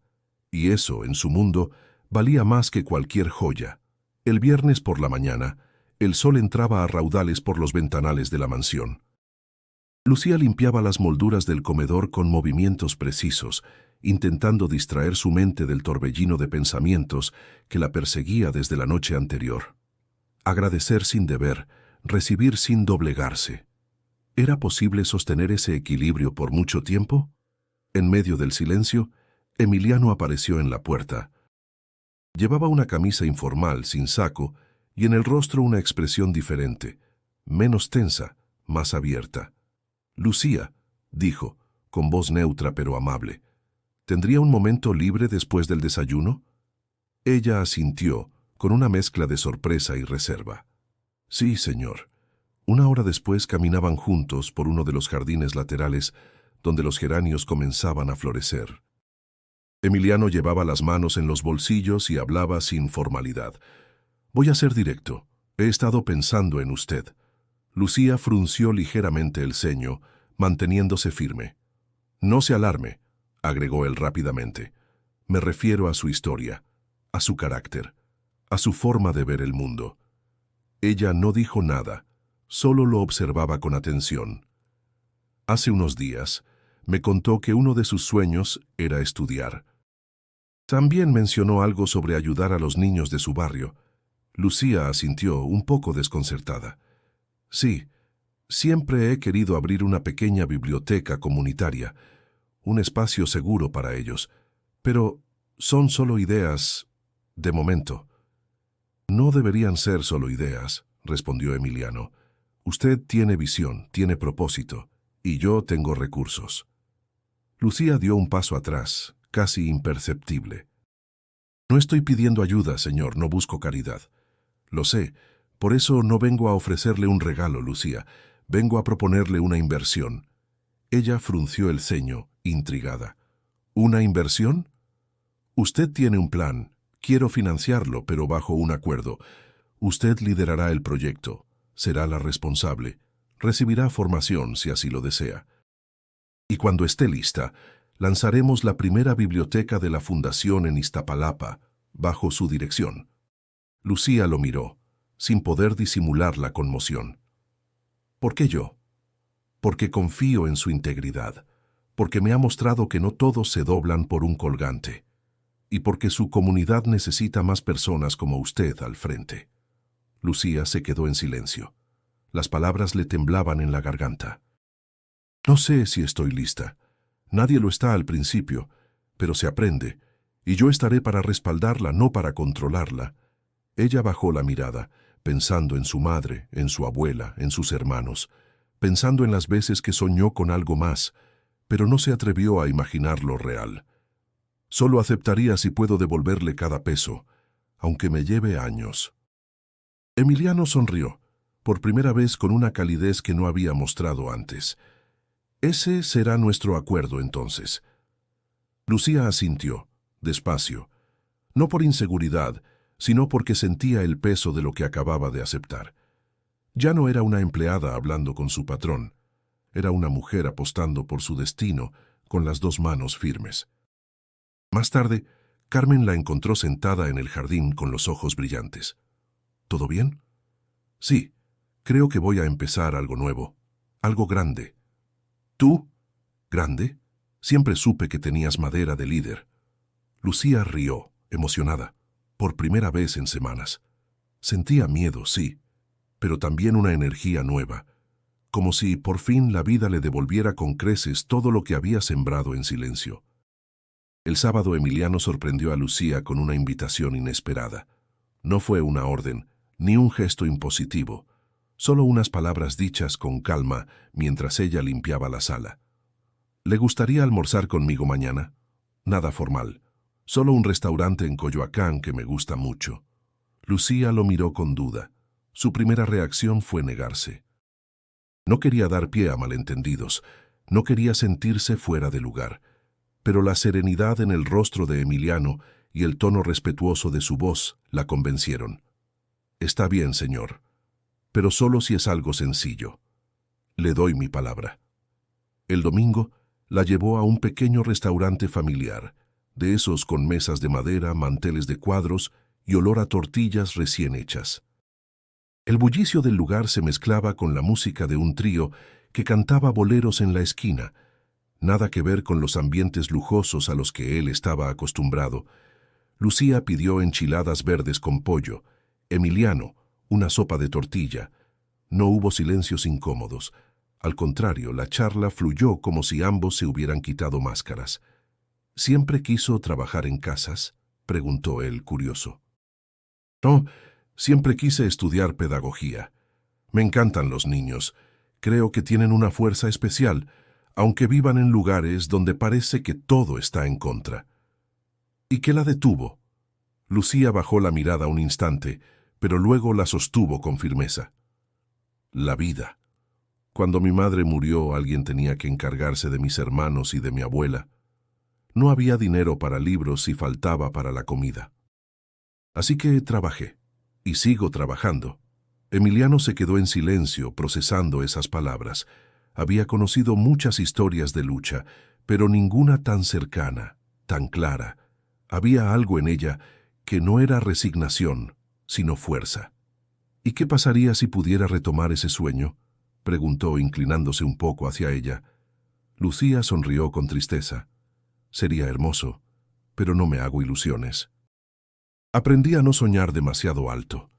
Speaker 1: Y eso, en su mundo, valía más que cualquier joya. El viernes por la mañana, el sol entraba a raudales por los ventanales de la mansión. Lucía limpiaba las molduras del comedor con movimientos precisos, intentando distraer su mente del torbellino de pensamientos que la perseguía desde la noche anterior. Agradecer sin deber, recibir sin doblegarse. ¿Era posible sostener ese equilibrio por mucho tiempo? En medio del silencio, Emiliano apareció en la puerta. Llevaba una camisa informal, sin saco, y en el rostro una expresión diferente, menos tensa, más abierta. «Lucía», dijo, con voz neutra pero amable. ¿Tendría un momento libre después del desayuno? Ella asintió, con una mezcla de sorpresa y reserva. Sí, señor. Una hora después caminaban juntos por uno de los jardines laterales donde los geranios comenzaban a florecer. Emiliano llevaba las manos en los bolsillos y hablaba sin formalidad. Voy a ser directo. He estado pensando en usted. Lucía frunció ligeramente el ceño, manteniéndose firme. No se alarme, agregó él rápidamente. Me refiero a su historia, a su carácter, a su forma de ver el mundo. Ella no dijo nada, solo lo observaba con atención. Hace unos días, me contó que uno de sus sueños era estudiar. También mencionó algo sobre ayudar a los niños de su barrio. Lucía asintió, un poco desconcertada. Sí, siempre he querido abrir una pequeña biblioteca comunitaria, un espacio seguro para ellos, pero son solo ideas, de momento. No deberían ser solo ideas, respondió Emiliano. Usted tiene visión, tiene propósito, y yo tengo recursos. Lucía dio un paso atrás, casi imperceptible. No estoy pidiendo ayuda, señor, no busco caridad. Lo sé, por eso no vengo a ofrecerle un regalo, Lucía. Vengo a proponerle una inversión. Ella frunció el ceño, intrigada. ¿Una inversión? Usted tiene un plan. Quiero financiarlo, pero bajo un acuerdo. Usted liderará el proyecto. Será la responsable. Recibirá formación si así lo desea. Y cuando esté lista, lanzaremos la primera biblioteca de la Fundación en Iztapalapa, bajo su dirección. Lucía lo miró, sin poder disimular la conmoción. ¿Por qué yo? Porque confío en su integridad, porque me ha mostrado que no todos se doblan por un colgante, y porque su comunidad necesita más personas como usted al frente. Lucía se quedó en silencio. Las palabras le temblaban en la garganta. No sé si estoy lista. Nadie lo está al principio, pero se aprende, y yo estaré para respaldarla, no para controlarla. Ella bajó la mirada, pensando en su madre, en su abuela, en sus hermanos, pensando en las veces que soñó con algo más, pero no se atrevió a imaginar lo real. Solo aceptaría si puedo devolverle cada peso, aunque me lleve años. Emiliano sonrió, por primera vez con una calidez que no había mostrado antes. Ese será nuestro acuerdo entonces. Lucía asintió, despacio, no por inseguridad, sino porque sentía el peso de lo que acababa de aceptar. Ya no era una empleada hablando con su patrón, era una mujer apostando por su destino con las dos manos firmes. Más tarde, Carmen la encontró sentada en el jardín con los ojos brillantes. ¿Todo bien? Sí, creo que voy a empezar algo nuevo, algo grande. ¿Tú? ¿Grande? Siempre supe que tenías madera de líder. Lucía rió, emocionada, por primera vez en semanas. Sentía miedo, sí, pero también una energía nueva, como si por fin la vida le devolviera con creces todo lo que había sembrado en silencio. El sábado Emiliano sorprendió a Lucía con una invitación inesperada. No fue una orden, ni un gesto impositivo, solo unas palabras dichas con calma mientras ella limpiaba la sala. ¿Le gustaría almorzar conmigo mañana? Nada formal, solo un restaurante en Coyoacán que me gusta mucho. Lucía lo miró con duda. Su primera reacción fue negarse. No quería dar pie a malentendidos, no quería sentirse fuera de lugar, pero la serenidad en el rostro de Emiliano y el tono respetuoso de su voz la convencieron. Está bien, señor, pero solo si es algo sencillo. Le doy mi palabra. El domingo la llevó a un pequeño restaurante familiar, de esos con mesas de madera, manteles de cuadros y olor a tortillas recién hechas. El bullicio del lugar se mezclaba con la música de un trío que cantaba boleros en la esquina, nada que ver con los ambientes lujosos a los que él estaba acostumbrado. Lucía pidió enchiladas verdes con pollo, Emiliano, una sopa de tortilla. No hubo silencios incómodos. Al contrario, la charla fluyó como si ambos se hubieran quitado máscaras. ¿Siempre quiso trabajar en casas?, preguntó él, curioso. No, siempre quise estudiar pedagogía. Me encantan los niños. Creo que tienen una fuerza especial, aunque vivan en lugares donde parece que todo está en contra. ¿Y qué la detuvo? Lucía bajó la mirada un instante, pero luego la sostuvo con firmeza. La vida. Cuando mi madre murió, alguien tenía que encargarse de mis hermanos y de mi abuela. No había dinero para libros y faltaba para la comida. Así que trabajé, y sigo trabajando. Emiliano se quedó en silencio, procesando esas palabras. Había conocido muchas historias de lucha, pero ninguna tan cercana, tan clara. Había algo en ella que no era resignación, sino fuerza. ¿Y qué pasaría si pudiera retomar ese sueño?, preguntó, inclinándose un poco hacia ella. Lucía sonrió con tristeza. Sería hermoso, pero no me hago ilusiones. Aprendí a no soñar demasiado alto.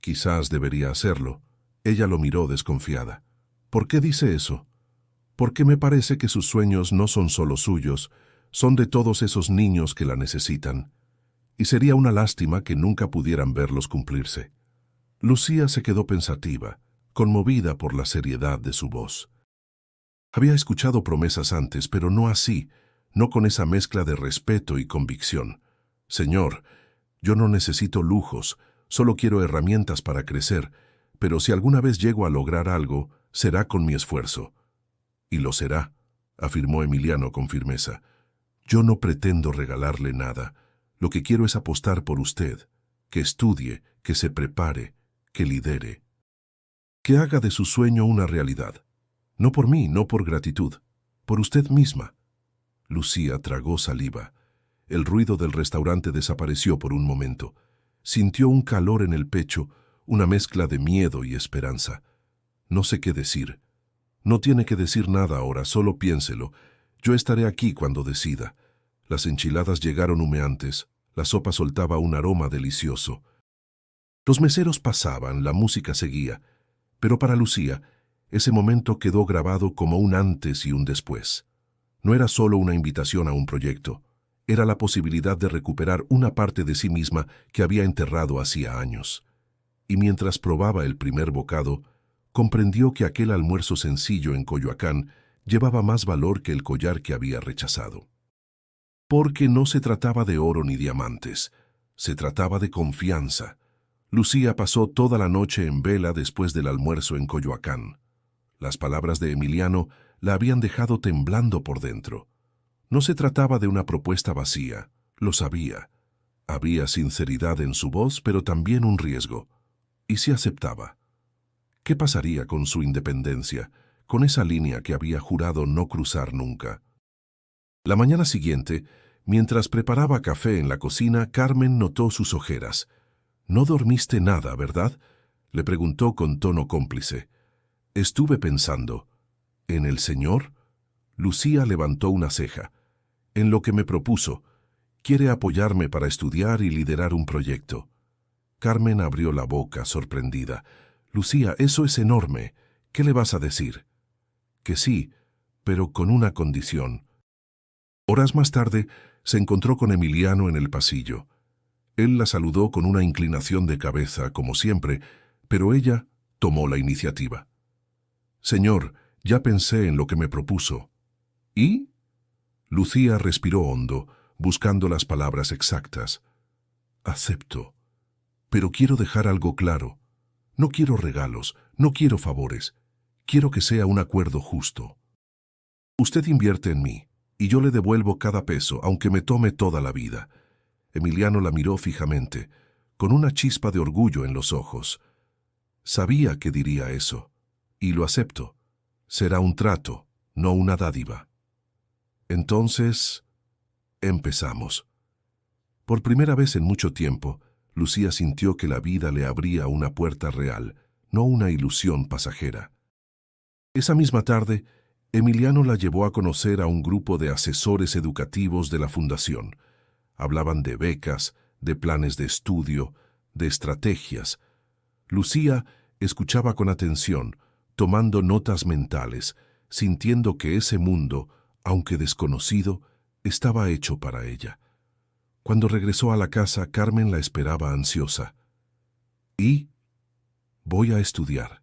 Speaker 1: Quizás debería hacerlo. Ella lo miró desconfiada. ¿Por qué dice eso? Porque me parece que sus sueños no son solo suyos, son de todos esos niños que la necesitan. Y sería una lástima que nunca pudieran verlos cumplirse. Lucía se quedó pensativa, conmovida por la seriedad de su voz. Había escuchado promesas antes, pero no así, no con esa mezcla de respeto y convicción. Señor, yo no necesito lujos, solo quiero herramientas para crecer, pero si alguna vez llego a lograr algo, será con mi esfuerzo. Y lo será, afirmó Emiliano con firmeza. Yo no pretendo regalarle nada. Lo que quiero es apostar por usted, que estudie, que se prepare, que lidere. Que haga de su sueño una realidad. No por mí, no por gratitud, por usted misma. Lucía tragó saliva. El ruido del restaurante desapareció por un momento. Sintió un calor en el pecho, una mezcla de miedo y esperanza. No sé qué decir. No tiene que decir nada ahora, solo piénselo. Yo estaré aquí cuando decida. Las enchiladas llegaron humeantes, la sopa soltaba un aroma delicioso. Los meseros pasaban, la música seguía, pero para Lucía, ese momento quedó grabado como un antes y un después. No era solo una invitación a un proyecto, era la posibilidad de recuperar una parte de sí misma que había enterrado hacía años. Y mientras probaba el primer bocado, comprendió que aquel almuerzo sencillo en Coyoacán llevaba más valor que el collar que había rechazado. Porque no se trataba de oro ni diamantes, se trataba de confianza. Lucía pasó toda la noche en vela después del almuerzo en Coyoacán. Las palabras de Emiliano la habían dejado temblando por dentro. No se trataba de una propuesta vacía, lo sabía. Había sinceridad en su voz, pero también un riesgo. ¿Y si aceptaba? ¿Qué pasaría con su independencia, con esa línea que había jurado no cruzar nunca? La mañana siguiente, mientras preparaba café en la cocina, Carmen notó sus ojeras. «No dormiste nada, ¿verdad?», le preguntó con tono cómplice. «Estuve pensando». «¿En el señor?». Lucía levantó una ceja. «En lo que me propuso. Quiere apoyarme para estudiar y liderar un proyecto». Carmen abrió la boca, sorprendida. «Lucía, eso es enorme. ¿Qué le vas a decir?». «Que sí, pero con una condición». Horas más tarde, se encontró con Emiliano en el pasillo. Él la saludó con una inclinación de cabeza, como siempre, pero ella tomó la iniciativa. «Señor, ya pensé en lo que me propuso». «¿Y?». Lucía respiró hondo, buscando las palabras exactas. «Acepto, pero quiero dejar algo claro. No quiero regalos, no quiero favores. Quiero que sea un acuerdo justo. Usted invierte en mí, y yo le devuelvo cada peso, aunque me tome toda la vida». Emiliano la miró fijamente, con una chispa de orgullo en los ojos. Sabía que diría eso, y lo acepto. Será un trato, no una dádiva. Entonces, empezamos. Por primera vez en mucho tiempo, Lucía sintió que la vida le abría una puerta real, no una ilusión pasajera. Esa misma tarde, Emiliano la llevó a conocer a un grupo de asesores educativos de la Fundación. Hablaban de becas, de planes de estudio, de estrategias. Lucía escuchaba con atención, tomando notas mentales, sintiendo que ese mundo, aunque desconocido, estaba hecho para ella. Cuando regresó a la casa, Carmen la esperaba ansiosa. «Y voy a estudiar.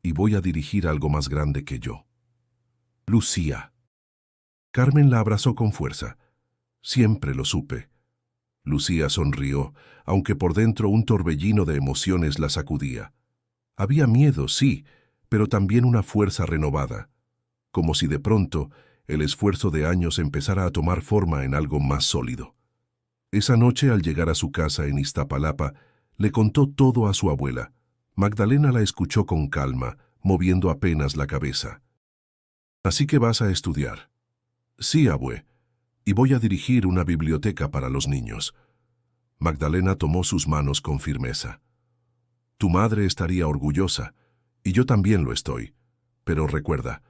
Speaker 1: Y voy a dirigir algo más grande que yo». Lucía. Carmen la abrazó con fuerza. Siempre lo supe. Lucía sonrió, aunque por dentro un torbellino de emociones la sacudía. Había miedo, sí, pero también una fuerza renovada, como si de pronto el esfuerzo de años empezara a tomar forma en algo más sólido. Esa noche, al llegar a su casa en Iztapalapa, le contó todo a su abuela. Magdalena la escuchó con calma, moviendo apenas la cabeza. «Así que vas a estudiar». «Sí, abue, y voy a dirigir una biblioteca para los niños». Magdalena tomó sus manos con firmeza. «Tu madre estaría orgullosa, y yo también lo estoy. Pero recuerda,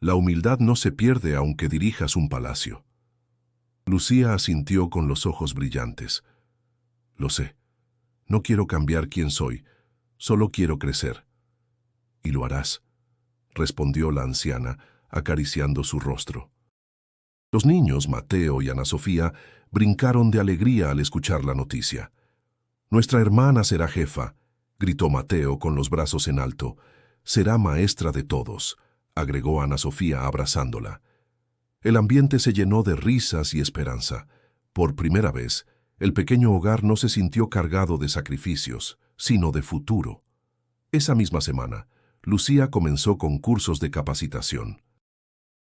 Speaker 1: la humildad no se pierde aunque dirijas un palacio». Lucía asintió con los ojos brillantes. «Lo sé. No quiero cambiar quién soy, solo quiero crecer». «Y lo harás», respondió la anciana, acariciando su rostro. Los niños, Mateo y Ana Sofía, brincaron de alegría al escuchar la noticia. «Nuestra hermana será jefa», gritó Mateo con los brazos en alto. «Será maestra de todos», agregó Ana Sofía abrazándola. El ambiente se llenó de risas y esperanza. Por primera vez, el pequeño hogar no se sintió cargado de sacrificios, sino de futuro. Esa misma semana, Lucía comenzó con cursos de capacitación.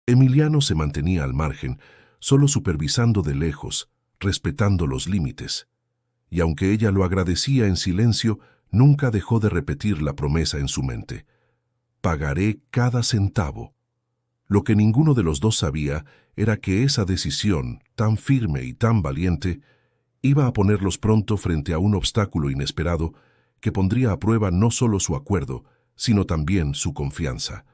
Speaker 1: Emiliano se mantenía al margen, solo supervisando de lejos, respetando los límites. Y aunque ella lo agradecía en silencio, nunca dejó de repetir la promesa en su mente. «Pagaré cada centavo». Lo que ninguno de los dos sabía era que esa decisión, tan firme y tan valiente, iba a ponerlos pronto frente a un obstáculo inesperado que pondría a prueba no solo su acuerdo, sino también su confianza.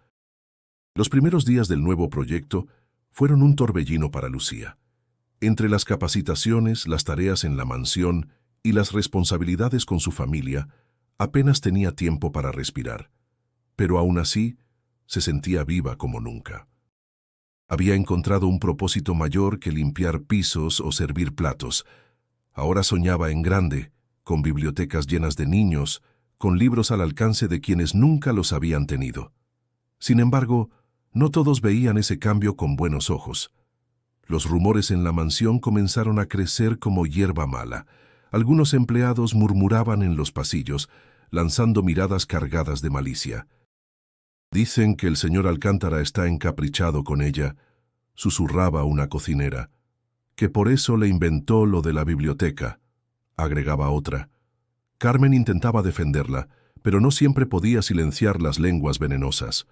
Speaker 1: Los primeros días del nuevo proyecto fueron un torbellino para Lucía. Entre las capacitaciones, las tareas en la mansión y las responsabilidades con su familia, apenas tenía tiempo para respirar. Pero aún así, se sentía viva como nunca. Había encontrado un propósito mayor que limpiar pisos o servir platos. Ahora soñaba en grande, con bibliotecas llenas de niños, con libros al alcance de quienes nunca los habían tenido. Sin embargo, no todos veían ese cambio con buenos ojos. Los rumores en la mansión comenzaron a crecer como hierba mala. Algunos empleados murmuraban en los pasillos, lanzando miradas cargadas de malicia. «Dicen que el señor Alcántara está encaprichado con ella», susurraba una cocinera. «Que por eso le inventó lo de la biblioteca», agregaba otra. Carmen intentaba defenderla, pero no siempre podía silenciar las lenguas venenosas.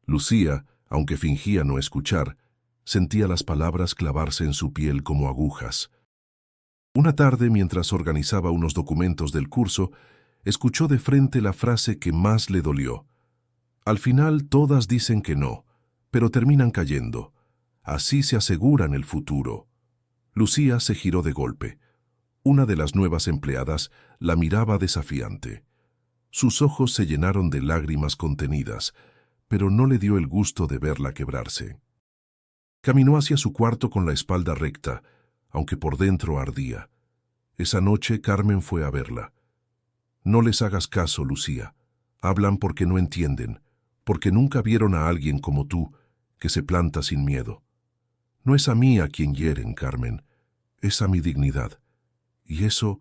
Speaker 1: Lucía, aunque fingía no escuchar, sentía las palabras clavarse en su piel como agujas. Una tarde, mientras organizaba unos documentos del curso, escuchó de frente la frase que más le dolió. «Al final todas dicen que no, pero terminan cayendo. Así se aseguran el futuro». Lucía se giró de golpe. Una de las nuevas empleadas la miraba desafiante. Sus ojos se llenaron de lágrimas contenidas, pero no le dio el gusto de verla quebrarse. Caminó hacia su cuarto con la espalda recta, aunque por dentro ardía. Esa noche Carmen fue a verla. «No les hagas caso, Lucía. Hablan porque no entienden, porque nunca vieron a alguien como tú, que se planta sin miedo. No es a mí a quien hieren, Carmen, es a mi dignidad. Y eso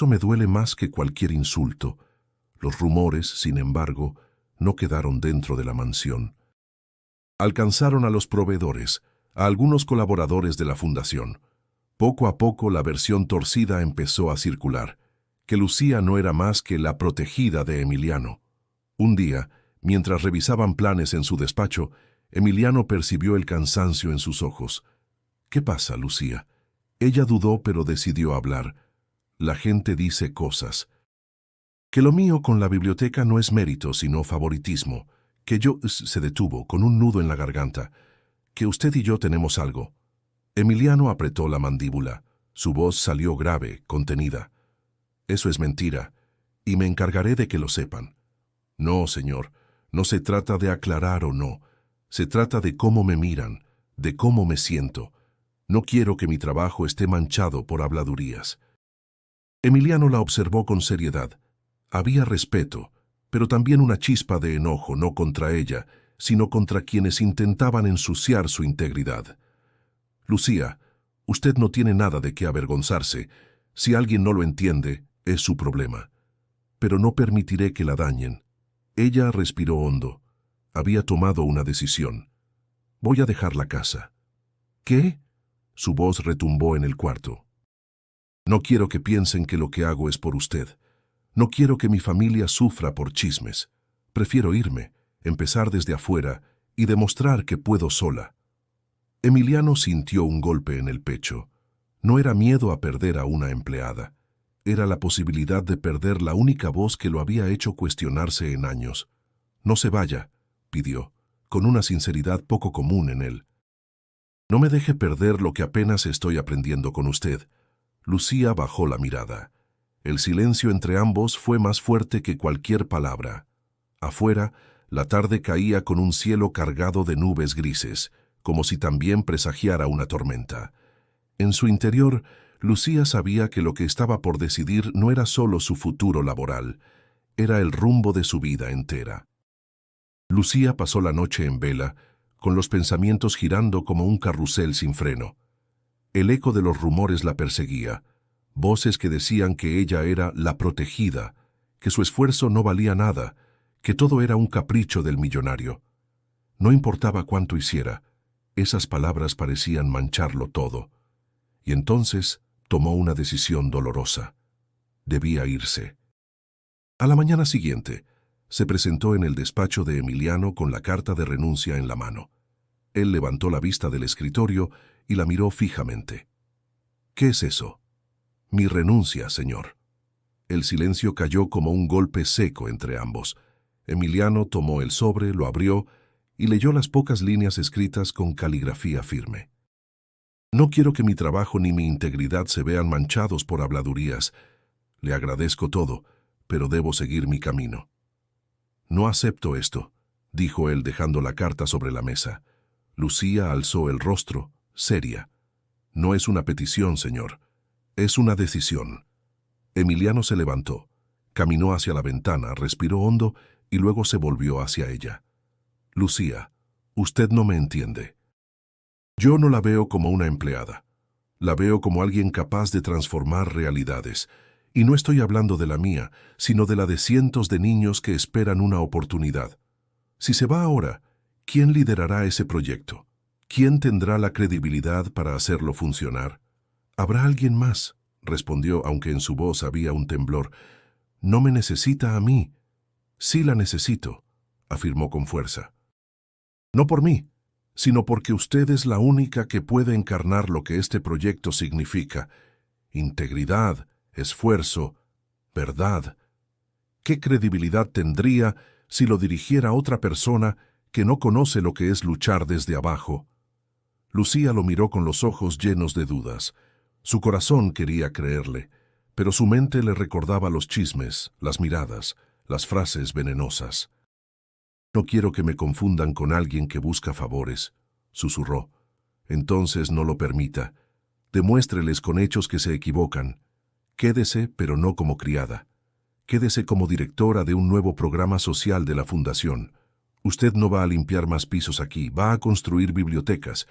Speaker 1: me duele más que cualquier insulto». Los rumores, sin embargo, no quedaron dentro de la mansión. Alcanzaron a los proveedores, a algunos colaboradores de la fundación. Poco a poco la versión torcida empezó a circular, que Lucía no era más que la protegida de Emiliano. Un día, mientras revisaban planes en su despacho, Emiliano percibió el cansancio en sus ojos. «¿Qué pasa, Lucía?» Ella dudó, pero decidió hablar. «La gente dice cosas. Que lo mío con la biblioteca no es mérito, sino favoritismo. Que yo...» Se detuvo, con un nudo en la garganta. «Que usted y yo tenemos algo». Emiliano apretó la mandíbula. Su voz salió grave, contenida. «Eso es mentira, y me encargaré de que lo sepan». «No, señor, no se trata de aclarar o no. Se trata de cómo me miran, de cómo me siento. No quiero que mi trabajo esté manchado por habladurías». Emiliano la observó con seriedad. Había respeto, pero también una chispa de enojo, no contra ella, sino contra quienes intentaban ensuciar su integridad. Lucía, usted no tiene nada de qué avergonzarse. Si alguien no lo entiende, es su problema. Pero no permitiré que la dañen. Ella respiró hondo. Había tomado una decisión. Voy a dejar la casa. ¿Qué? Su voz retumbó en el cuarto. No quiero que piensen que lo que hago es por usted. No quiero que mi familia sufra por chismes. Prefiero irme, empezar desde afuera y demostrar que puedo sola. Emiliano sintió un golpe en el pecho. No era miedo a perder a una empleada. Era la posibilidad de perder la única voz que lo había hecho cuestionarse en años. No se vaya, pidió, con una sinceridad poco común en él. No me deje perder lo que apenas estoy aprendiendo con usted. Lucía bajó la mirada. El silencio entre ambos fue más fuerte que cualquier palabra. Afuera, la tarde caía con un cielo cargado de nubes grises, como si también presagiara una tormenta. En su interior, Lucía sabía que lo que estaba por decidir no era solo su futuro laboral, era el rumbo de su vida entera. Lucía pasó la noche en vela, con los pensamientos girando como un carrusel sin freno. El eco de los rumores la perseguía, voces que decían que ella era la protegida, que su esfuerzo no valía nada, que todo era un capricho del millonario. No importaba cuánto hiciera, esas palabras parecían mancharlo todo. Y entonces tomó una decisión dolorosa. Debía irse. A la mañana siguiente, se presentó en el despacho de Emiliano con la carta de renuncia en la mano. Él levantó la vista del escritorio y la miró fijamente. ¿Qué es eso? Mi renuncia, señor. El silencio cayó como un golpe seco entre ambos. Emiliano tomó el sobre, lo abrió y leyó las pocas líneas escritas con caligrafía firme. No quiero que mi trabajo ni mi integridad se vean manchados por habladurías. Le agradezco todo, pero debo seguir mi camino. No acepto esto, dijo él dejando la carta sobre la mesa. Lucía alzó el rostro, seria. No es una petición, señor. Es una decisión. Emiliano se levantó, caminó hacia la ventana, respiró hondo y luego se volvió hacia ella. Lucía, usted no me entiende. Yo no la veo como una empleada. La veo como alguien capaz de transformar realidades. Y no estoy hablando de la mía, sino de la de cientos de niños que esperan una oportunidad. Si se va ahora, ¿quién liderará ese proyecto? ¿Quién tendrá la credibilidad para hacerlo funcionar? ¿Habrá alguien más?, respondió, aunque en su voz había un temblor. No me necesita a mí. Sí la necesito, afirmó con fuerza. No por mí, sino porque usted es la única que puede encarnar lo que este proyecto significa. Integridad, esfuerzo, verdad. ¿Qué credibilidad tendría si lo dirigiera otra persona que no conoce lo que es luchar desde abajo? Lucía lo miró con los ojos llenos de dudas. Su corazón quería creerle, pero su mente le recordaba los chismes, las miradas, las frases venenosas. No quiero que me confundan con alguien que busca favores, susurró. Entonces no lo permita. Demuéstreles con hechos que se equivocan. Quédese, pero no como criada. Quédese como directora de un nuevo programa social de la Fundación. Usted no va a limpiar más pisos aquí, va a construir bibliotecas,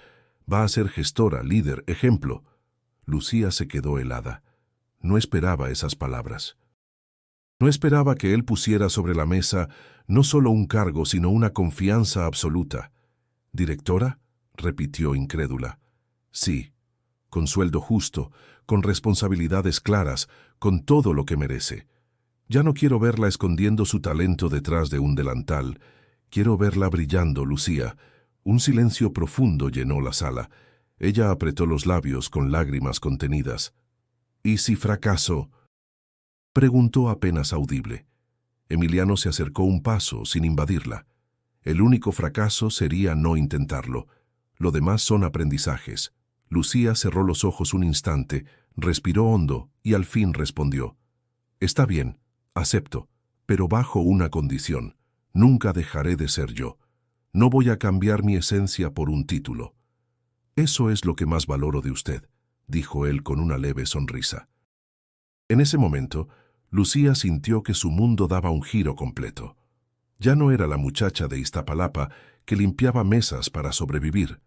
Speaker 1: va a ser gestora, líder, ejemplo. Lucía se quedó helada. No esperaba esas palabras. No esperaba que él pusiera sobre la mesa no solo un cargo, sino una confianza absoluta. ¿Directora?, repitió incrédula. Sí, con sueldo justo, con responsabilidades claras, con todo lo que merece. Ya no quiero verla escondiendo su talento detrás de un delantal. Quiero verla brillando, Lucía. Un silencio profundo llenó la sala. Ella apretó los labios con lágrimas contenidas. ¿Y si fracaso?, preguntó apenas audible. Emiliano se acercó un paso, sin invadirla. El único fracaso sería no intentarlo. Lo demás son aprendizajes. Lucía cerró los ojos un instante, respiró hondo y al fin respondió. Está bien, acepto, pero bajo una condición. Nunca dejaré de ser yo. No voy a cambiar mi esencia por un título. Eso es lo que más valoro de usted, dijo él con una leve sonrisa. En ese momento, Lucía sintió que su mundo daba un giro completo. Ya no era la muchacha de Iztapalapa que limpiaba mesas para sobrevivir.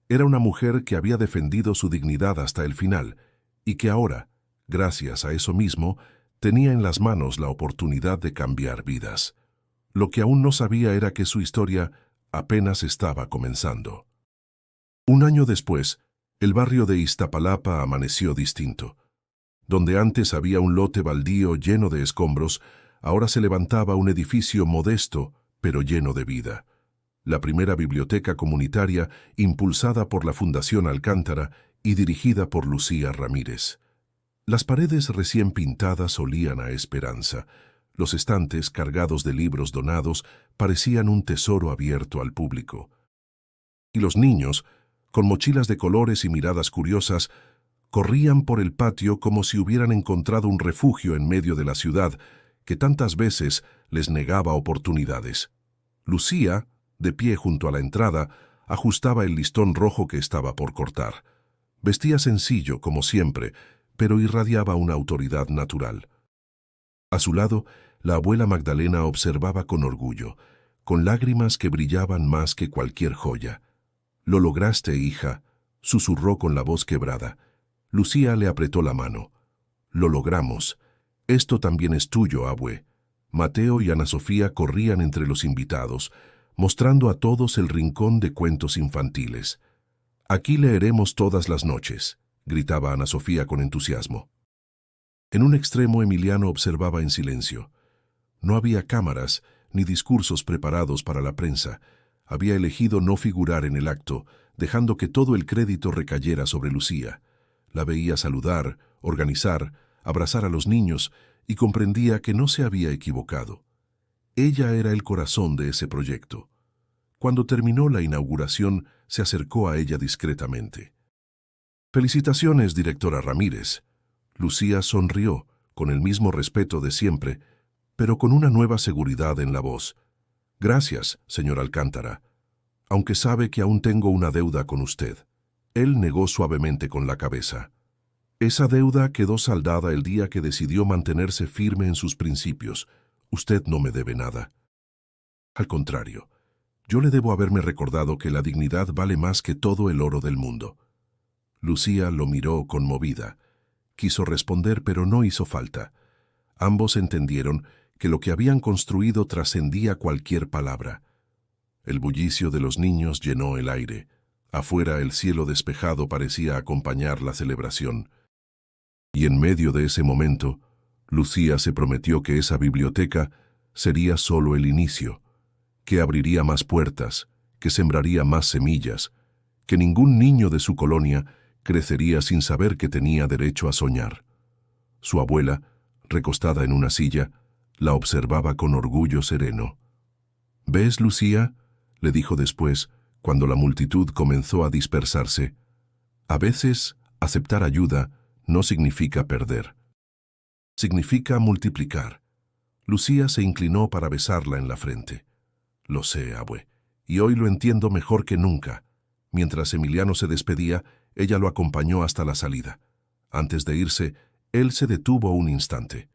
Speaker 1: Era una mujer que había defendido su dignidad hasta el final y que ahora, gracias a eso mismo, tenía en las manos la oportunidad de cambiar vidas. Lo que aún no sabía era que su historia apenas estaba comenzando. Un año después, el barrio de Iztapalapa amaneció distinto. Donde antes había un lote baldío lleno de escombros, ahora se levantaba un edificio modesto, pero lleno de vida. La primera biblioteca comunitaria impulsada por la Fundación Alcántara y dirigida por Lucía Ramírez. Las paredes recién pintadas olían a esperanza. Los estantes, cargados de libros donados, parecían un tesoro abierto al público. Y los niños, con mochilas de colores y miradas curiosas, corrían por el patio como si hubieran encontrado un refugio en medio de la ciudad que tantas veces les negaba oportunidades. Lucía, de pie junto a la entrada, ajustaba el listón rojo que estaba por cortar. Vestía sencillo, como siempre, pero irradiaba una autoridad natural. A su lado, la abuela Magdalena observaba con orgullo, con lágrimas que brillaban más que cualquier joya. «Lo lograste, hija», susurró con la voz quebrada. Lucía le apretó la mano. «Lo logramos. Esto también es tuyo, abue». Mateo y Ana Sofía corrían entre los invitados, mostrando a todos el rincón de cuentos infantiles. «Aquí leeremos todas las noches», gritaba Ana Sofía con entusiasmo. En un extremo Emiliano observaba en silencio. No había cámaras ni discursos preparados para la prensa. Había elegido no figurar en el acto, dejando que todo el crédito recayera sobre Lucía. La veía saludar, organizar, abrazar a los niños y comprendía que no se había equivocado. Ella era el corazón de ese proyecto. Cuando terminó la inauguración, se acercó a ella discretamente. «Felicitaciones, directora Ramírez». Lucía sonrió, con el mismo respeto de siempre, pero con una nueva seguridad en la voz. «Gracias, señor Alcántara, aunque sabe que aún tengo una deuda con usted». Él negó suavemente con la cabeza. «Esa deuda quedó saldada el día que decidió mantenerse firme en sus principios. Usted no me debe nada. Al contrario, yo le debo haberme recordado que la dignidad vale más que todo el oro del mundo». Lucía lo miró conmovida. Quiso responder, pero no hizo falta. Ambos entendieron que lo que habían construido trascendía cualquier palabra. El bullicio de los niños llenó el aire. Afuera el cielo despejado parecía acompañar la celebración. Y en medio de ese momento, Lucía se prometió que esa biblioteca sería solo el inicio, que abriría más puertas, que sembraría más semillas, que ningún niño de su colonia crecería sin saber que tenía derecho a soñar. Su abuela, recostada en una silla, la observaba con orgullo sereno. «¿Ves, Lucía?», le dijo después, cuando la multitud comenzó a dispersarse. «A veces, aceptar ayuda no significa perder. Significa multiplicar». Lucía se inclinó para besarla en la frente. «Lo sé, abue, y hoy lo entiendo mejor que nunca». Mientras Emiliano se despedía, ella lo acompañó hasta la salida. Antes de irse, él se detuvo un instante.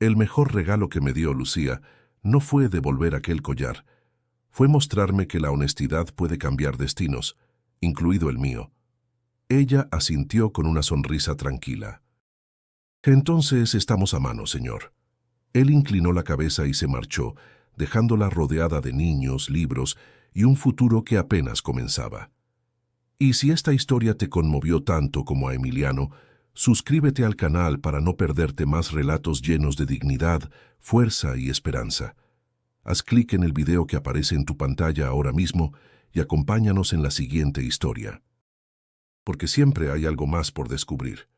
Speaker 1: «El mejor regalo que me dio Lucía no fue devolver aquel collar. Fue mostrarme que la honestidad puede cambiar destinos, incluido el mío». Ella asintió con una sonrisa tranquila. «Entonces estamos a mano, señor». Él inclinó la cabeza y se marchó, dejándola rodeada de niños, libros y un futuro que apenas comenzaba. Y si esta historia te conmovió tanto como a Emiliano, suscríbete al canal para no perderte más relatos llenos de dignidad, fuerza y esperanza. Haz clic en el video que aparece en tu pantalla ahora mismo y acompáñanos en la siguiente historia. Porque siempre hay algo más por descubrir.